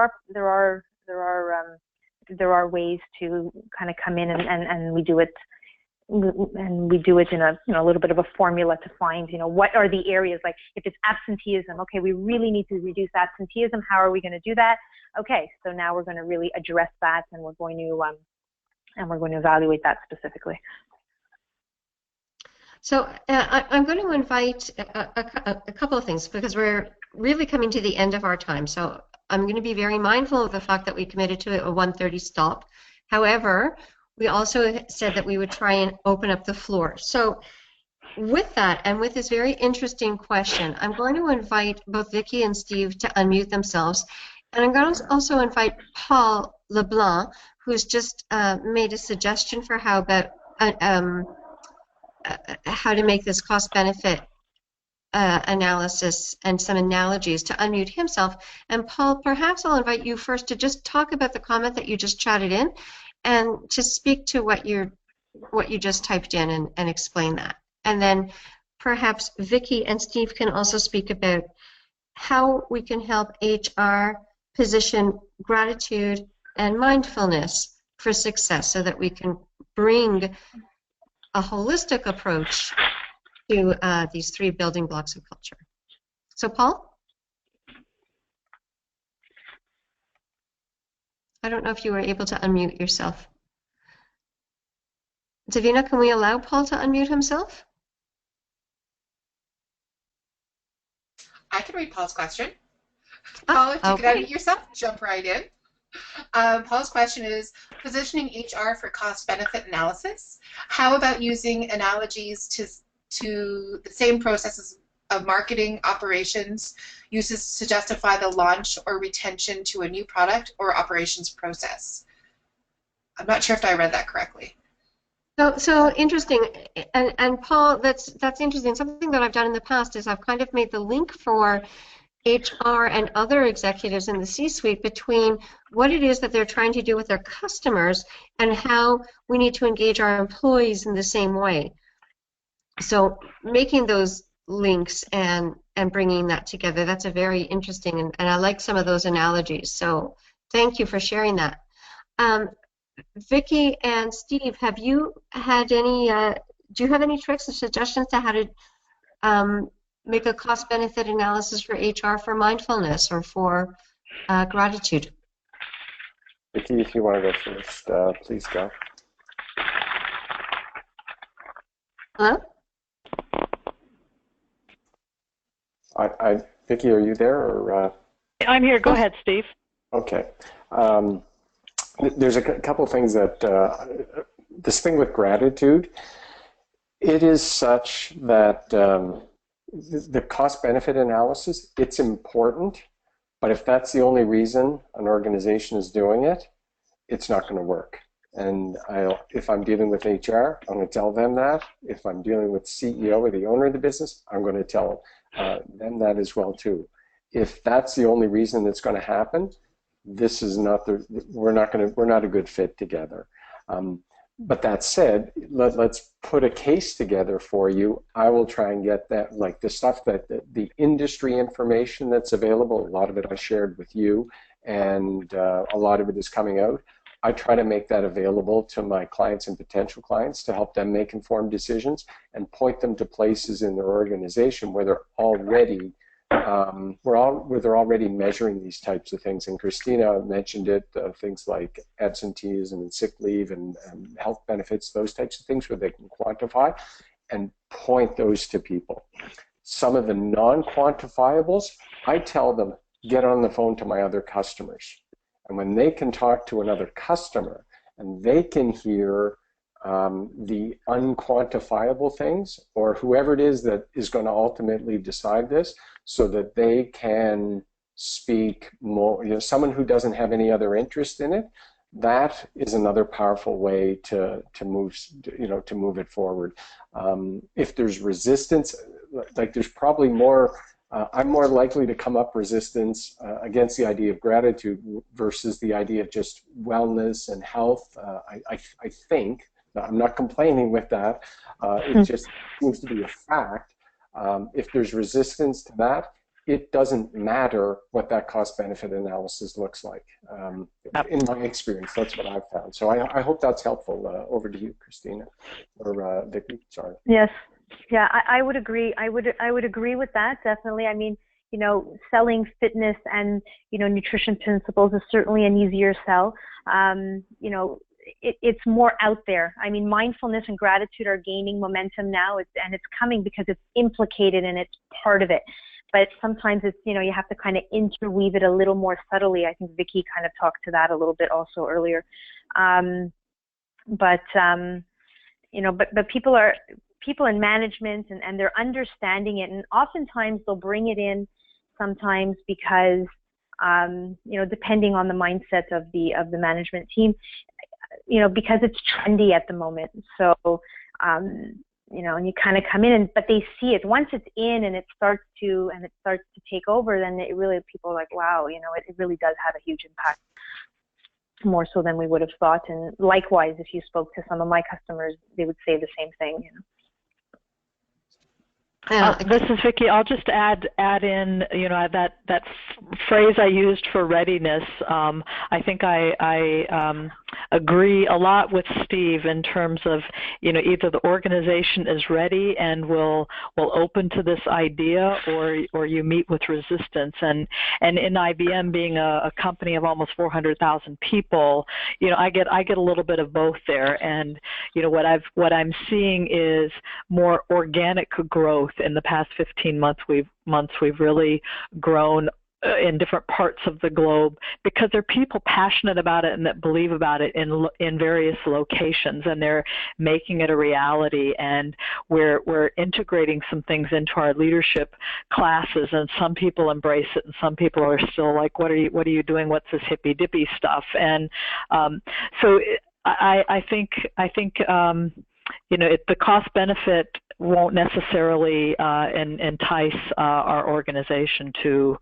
are ways to kind of come in and we do it. And we do it in a little bit of a formula to find what are the areas, like if it's absenteeism, okay, we really need to reduce absenteeism. How are we going to do that? Okay, so now we're going to really address that, and we're going to evaluate that specifically. So I'm going to invite a couple of things, because we're really coming to the end of our time. So I'm going to be very mindful of the fact that we committed to a 1:30 stop. However, we also said that we would try and open up the floor. So with that, and with this very interesting question, I'm going to invite both Vicki and Steve to unmute themselves. And I'm going to also invite Paul LeBlanc, who's just made a suggestion for how to make this cost-benefit analysis and some analogies, to unmute himself. And Paul, perhaps I'll invite you first to just talk about the comment that you just chatted in, and to speak to what you just typed in and explain that. And then perhaps Vicki and Steve can also speak about how we can help HR position gratitude and mindfulness for success, so that we can bring a holistic approach to these three building blocks of culture. So Paul? I don't know if you were able to unmute yourself. Davina, can we allow Paul to unmute himself? I can read Paul's question. Paul, if you could unmute yourself, jump right in. Paul's question is, positioning HR for cost-benefit analysis. How about using analogies to the same processes of marketing operations uses to justify the launch or retention to a new product or operations process? I'm not sure if I read that correctly. So interesting, and Paul, that's interesting. Something that I've done in the past is I've kind of made the link for HR and other executives in the C-suite between what it is that they're trying to do with their customers and how we need to engage our employees in the same way. So making those links and bringing that together, that's a very interesting, and I like some of those analogies. So thank you for sharing that. Vicki and Steve, have you had any, do you have any tricks or suggestions to how to make a cost-benefit analysis for HR for mindfulness or for gratitude? Vicki, if you want to go first, please go. Hello? Vicki, are you there? Or, I'm here. Go ahead, Steve. Okay. There's a couple things that, this thing with gratitude, it is such that the cost-benefit analysis, it's important, but if that's the only reason an organization is doing it, it's not going to work. And if I'm dealing with HR, I'm going to tell them that. If I'm dealing with CEO or the owner of the business, I'm going to tell them that as well too. If that's the only reason that's going to happen, this is not we're not a good fit together. But that said, let's put a case together for you. I will try and get that, like the stuff that the industry information that's available. A lot of it I shared with you, and a lot of it is coming out. I try to make that available to my clients and potential clients to help them make informed decisions and point them to places in their organization where they're already where they're already measuring these types of things. And Christina mentioned it, things like absenteeism and sick leave and health benefits, those types of things where they can quantify and point those to people. Some of the non-quantifiables, I tell them, get on the phone to my other customers. And when they can talk to another customer and they can hear the unquantifiable things, or whoever it is that is going to ultimately decide this, so that they can speak more, someone who doesn't have any other interest in it, that is another powerful way to move, to move it forward. If there's resistance, like there's probably more, I'm more likely to come up resistance against the idea of gratitude versus the idea of just wellness and health. I think, I'm not complaining with that, it just seems to be a fact. If there's resistance to that, it doesn't matter what that cost-benefit analysis looks like. In my experience, that's what I've found. So I hope that's helpful. Over to you, Christina, or Vicki. Sorry. Yes. Yeah, I would agree. I would agree with that, definitely. I mean, selling fitness and nutrition principles is certainly an easier sell. It's more out there. I mean, mindfulness and gratitude are gaining momentum now, and it's coming because it's implicated and it's part of it. But sometimes it's, you have to kind of interweave it a little more subtly. I think Vicki kind of talked to that a little bit also earlier. But people in management and they're understanding it, and oftentimes they'll bring it in sometimes because depending on the mindset of the management team, because it's trendy at the moment. So, and you kind of come in, but they see it once it's in and it starts to take over. Then people are like, wow, it really does have a huge impact, more so than we would have thought. And likewise, if you spoke to some of my customers, they would say the same thing. This is Vicki. I'll just add in, that phrase I used for readiness. I think I agree a lot with Steve in terms of, either the organization is ready and will open to this idea, or you meet with resistance. And in IBM being a company of almost 400,000 people, I get a little bit of both there. And what I'm seeing is more organic growth. In the past 15 months, we've really grown in different parts of the globe because there are people passionate about it and that believe about it in various locations, and they're making it a reality. And we're integrating some things into our leadership classes, and some people embrace it, and some people are still like, "What are you doing? What's this hippy dippy stuff?" And so I think the cost benefit won't necessarily entice our organization to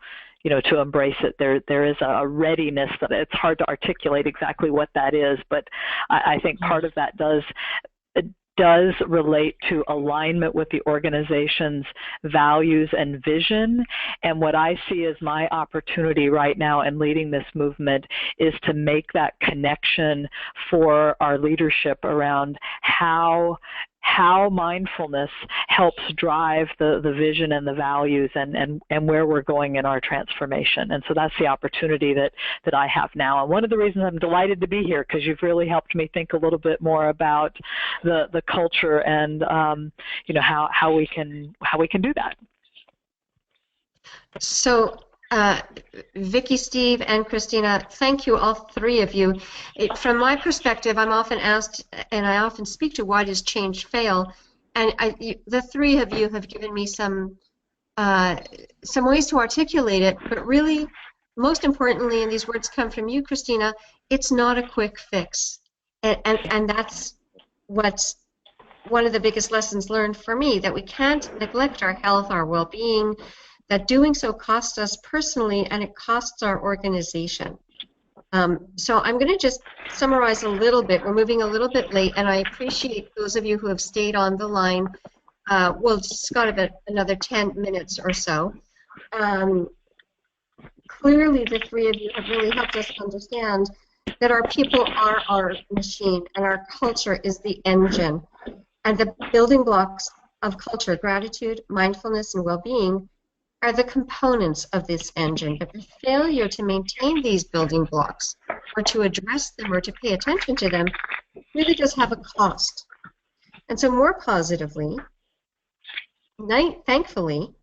embrace it. There is a readiness that it's hard to articulate exactly what that is, but I think part of that does relate to alignment with the organization's values and vision. And what I see as my opportunity right now in leading this movement is to make that connection for our leadership around how mindfulness helps drive the vision and the values and where we're going in our transformation. And so that's the opportunity that I have now. And one of the reasons I'm delighted to be here, because you've really helped me think a little bit more about the culture and how we can do that. So Vicki, Steve, and Christina, thank you, all three of you. From my perspective, I'm often asked, and I often speak to, why does change fail? And the three of you have given me some ways to articulate it, but really, most importantly, and these words come from you, Christina, it's not a quick fix. And that's what's one of the biggest lessons learned for me, that we can't neglect our health, our well-being, that doing so costs us personally and it costs our organization. So I'm going to just summarize a little bit. We're moving a little bit late, and I appreciate those of you who have stayed on the line. We'll just got about another 10 minutes or so. Clearly, the three of you have really helped us understand that our people are our machine, and our culture is the engine. And the building blocks of culture, gratitude, mindfulness, and well-being, are the components of this engine. But the failure to maintain these building blocks, or to address them, or to pay attention to them, really does have a cost. And so more positively, thankfully,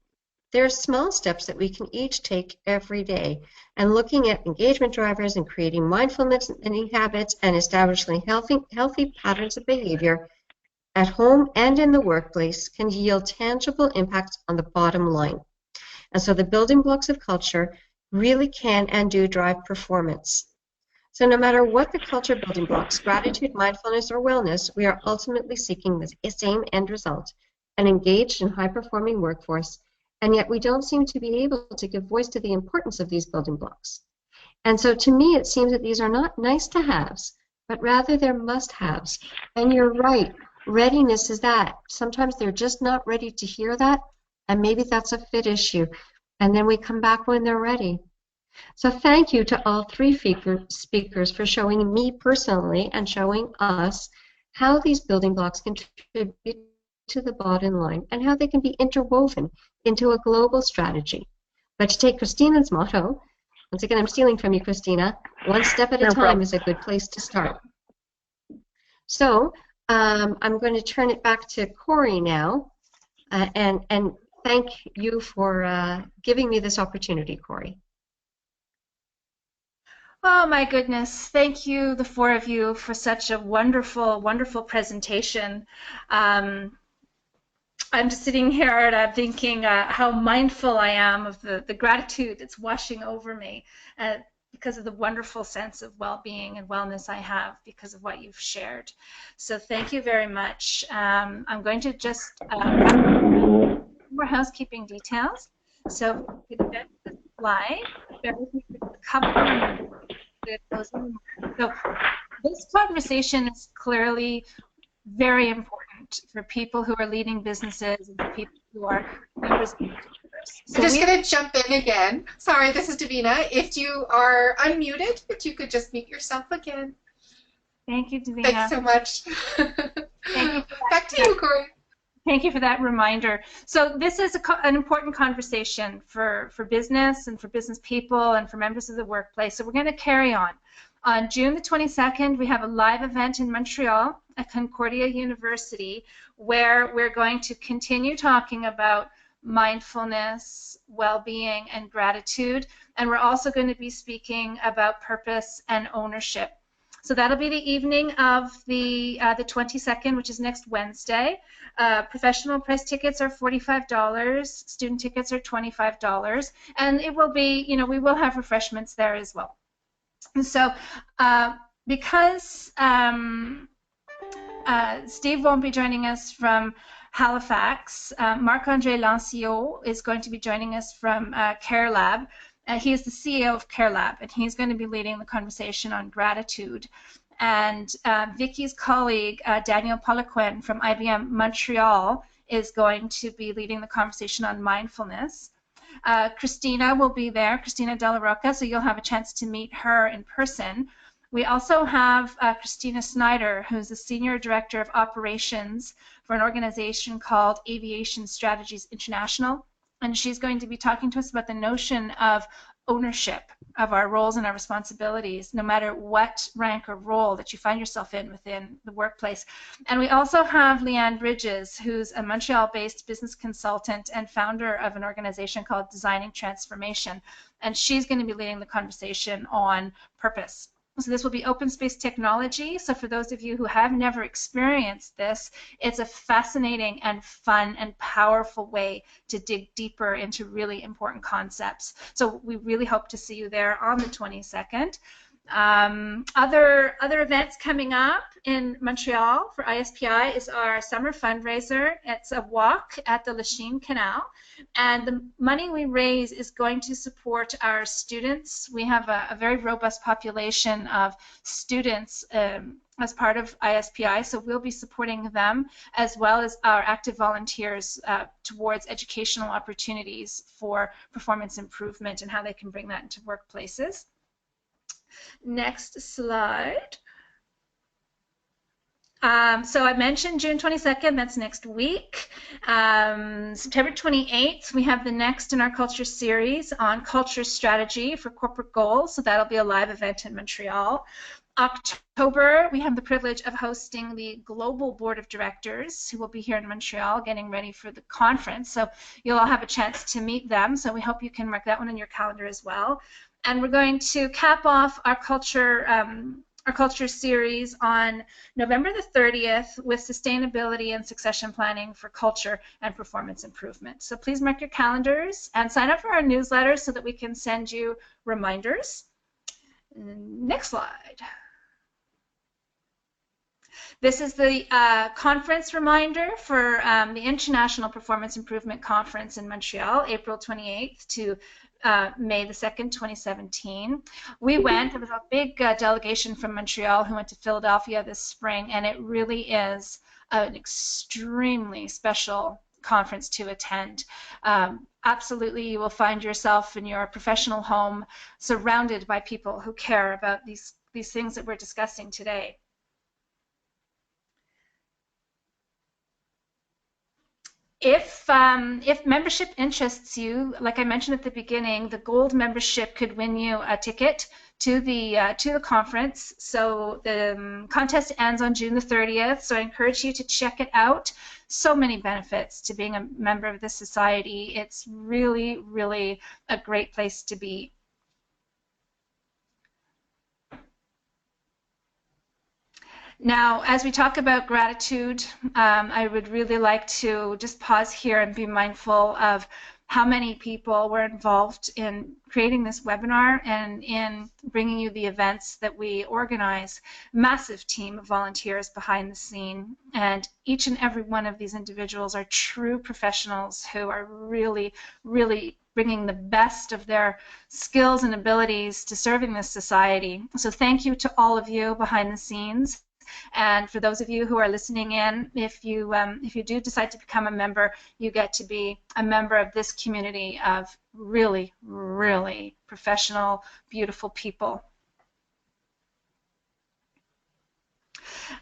there are small steps that we can each take every day. And looking at engagement drivers and creating mindfulness habits and establishing healthy patterns of behavior at home and in the workplace can yield tangible impacts on the bottom line. And so the building blocks of culture really can and do drive performance. So no matter what the culture building blocks, gratitude, mindfulness, or wellness, we are ultimately seeking the same end result, an engaged and high-performing workforce, and yet we don't seem to be able to give voice to the importance of these building blocks. And so to me, it seems that these are not nice-to-haves, but rather they're must-haves. And you're right, readiness is that. Sometimes they're just not ready to hear that, and maybe that's a fit issue. And then we come back when they're ready. So thank you to all three speakers for showing me personally and showing us how these building blocks contribute to the bottom line and how they can be interwoven into a global strategy. But to take Christina's motto, once again, I'm stealing from you, Christina, one step at a time is a good place to start. So I'm going to turn it back to Corey now, and thank you for giving me this opportunity, Corey. Oh my goodness, thank you, the four of you, for such a wonderful, wonderful presentation. I'm just sitting here and I'm thinking how mindful I am of the gratitude that's washing over me because of the wonderful sense of well-being and wellness I have because of what you've shared. So thank you very much. I'm going to just more housekeeping details. So for the event that's live, bear with me for a couple of minutes. So this conversation is clearly very important for people who are leading businesses and for people who are members of the universe. I'm just going to jump in again. Sorry, this is Davina. If you are unmuted, if you could just mute yourself again. Thank you, Davina. Thanks so much. Thank you Back to you, Corey. Thank you for that reminder. So this is an important conversation for business and for business people and for members of the workplace. So we're going to carry on. On June the 22nd, we have a live event in Montreal at Concordia University where we're going to continue talking about mindfulness, well-being, and gratitude. And we're also going to be speaking about purpose and ownership. So that'll be the evening of the 22nd, which is next Wednesday. Professional price tickets are $45. Student tickets are $25. And it will be, we will have refreshments there as well. And so because Steve won't be joining us from Halifax, Marc-André Lanciot is going to be joining us from Care Lab. He is the CEO of Care Lab, and he's going to be leading the conversation on gratitude. And Vicky's colleague, Daniel Poliquin from IBM Montreal, is going to be leading the conversation on mindfulness. Christina will be there, Christina De La Rocca, so you'll have a chance to meet her in person. We also have Christina Snyder, who's the Senior Director of Operations for an organization called Aviation Strategies International, and she's going to be talking to us about the notion of ownership of our roles and our responsibilities, no matter what rank or role that you find yourself in within the workplace. And we also have Leanne Bridges, who's a Montreal-based business consultant and founder of an organization called Designing Transformation, and she's going to be leading the conversation on purpose. So this will be open space technology. So for those of you who have never experienced this, it's a fascinating and fun and powerful way to dig deeper into really important concepts. So we really hope to see you there on the 22nd. Other events coming up in Montreal for ISPI is our summer fundraiser. It's a walk at the Lachine Canal, and the money we raise is going to support our students. We have a very robust population of students as part of ISPI, so we'll be supporting them as well as our active volunteers towards educational opportunities for performance improvement and how they can bring that into workplaces. Next slide. So I mentioned June 22nd, that's next week. September 28th, we have the next in our culture series on culture strategy for corporate goals. So that'll be a live event in Montreal. October, we have the privilege of hosting the Global Board of Directors, who will be here in Montreal getting ready for the conference. So you'll all have a chance to meet them. So we hope you can mark that one on your calendar as well. And we're going to cap off our culture series on November the 30th with sustainability and succession planning for culture and performance improvement. So please mark your calendars and sign up for our newsletter so that we can send you reminders. Next slide. This is the conference reminder for the International Performance Improvement Conference in Montreal, April 28th to May the 2nd, 2017. We went, there was a big delegation from Montreal who went to Philadelphia this spring, and it really is an extremely special conference to attend. Absolutely, you will find yourself in your professional home surrounded by people who care about these things that we're discussing today. If membership interests you, like I mentioned at the beginning, the gold membership could win you a ticket to the conference. So the contest ends on June the 30th. So I encourage you to check it out. So many benefits to being a member of this society. It's really, really a great place to be. Now, as we talk about gratitude, I would really like to just pause here and be mindful of how many people were involved in creating this webinar and in bringing you the events that we organize. Massive team of volunteers behind the scene, and each and every one of these individuals are true professionals who are really, really bringing the best of their skills and abilities to serving this society. So thank you to all of you behind the scenes. And for those of you who are listening in, if you do decide to become a member, you get to be a member of this community of really, really professional, beautiful people.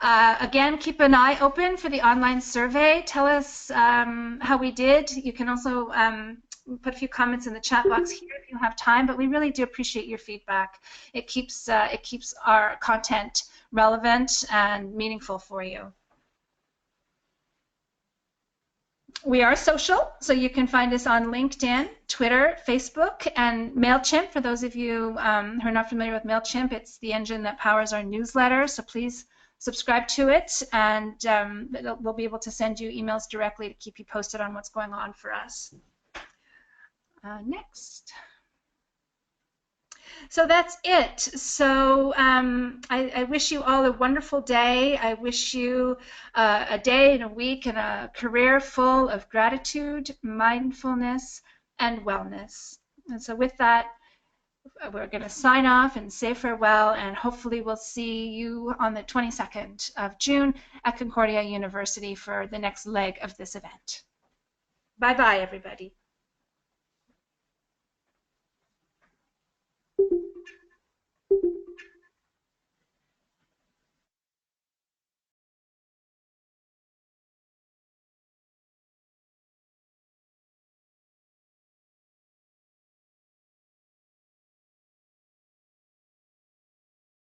Again, keep an eye open for the online survey. Tell us how we did. You can also put a few comments in the chat box here if you have time, but we really do appreciate your feedback. It keeps our content relevant and meaningful for you. We are social, so you can find us on LinkedIn, Twitter, Facebook, and MailChimp. For those of you who are not familiar with MailChimp, it's the engine that powers our newsletter, so please subscribe to it, and we'll be able to send you emails directly to keep you posted on what's going on for us. Next. So that's it. So I wish you all a wonderful day. I wish you a day and a week and a career full of gratitude, mindfulness, and wellness. And so with that, we're going to sign off and say farewell, and hopefully we'll see you on the 22nd of June at Concordia University for the next leg of this event. Bye-bye, everybody.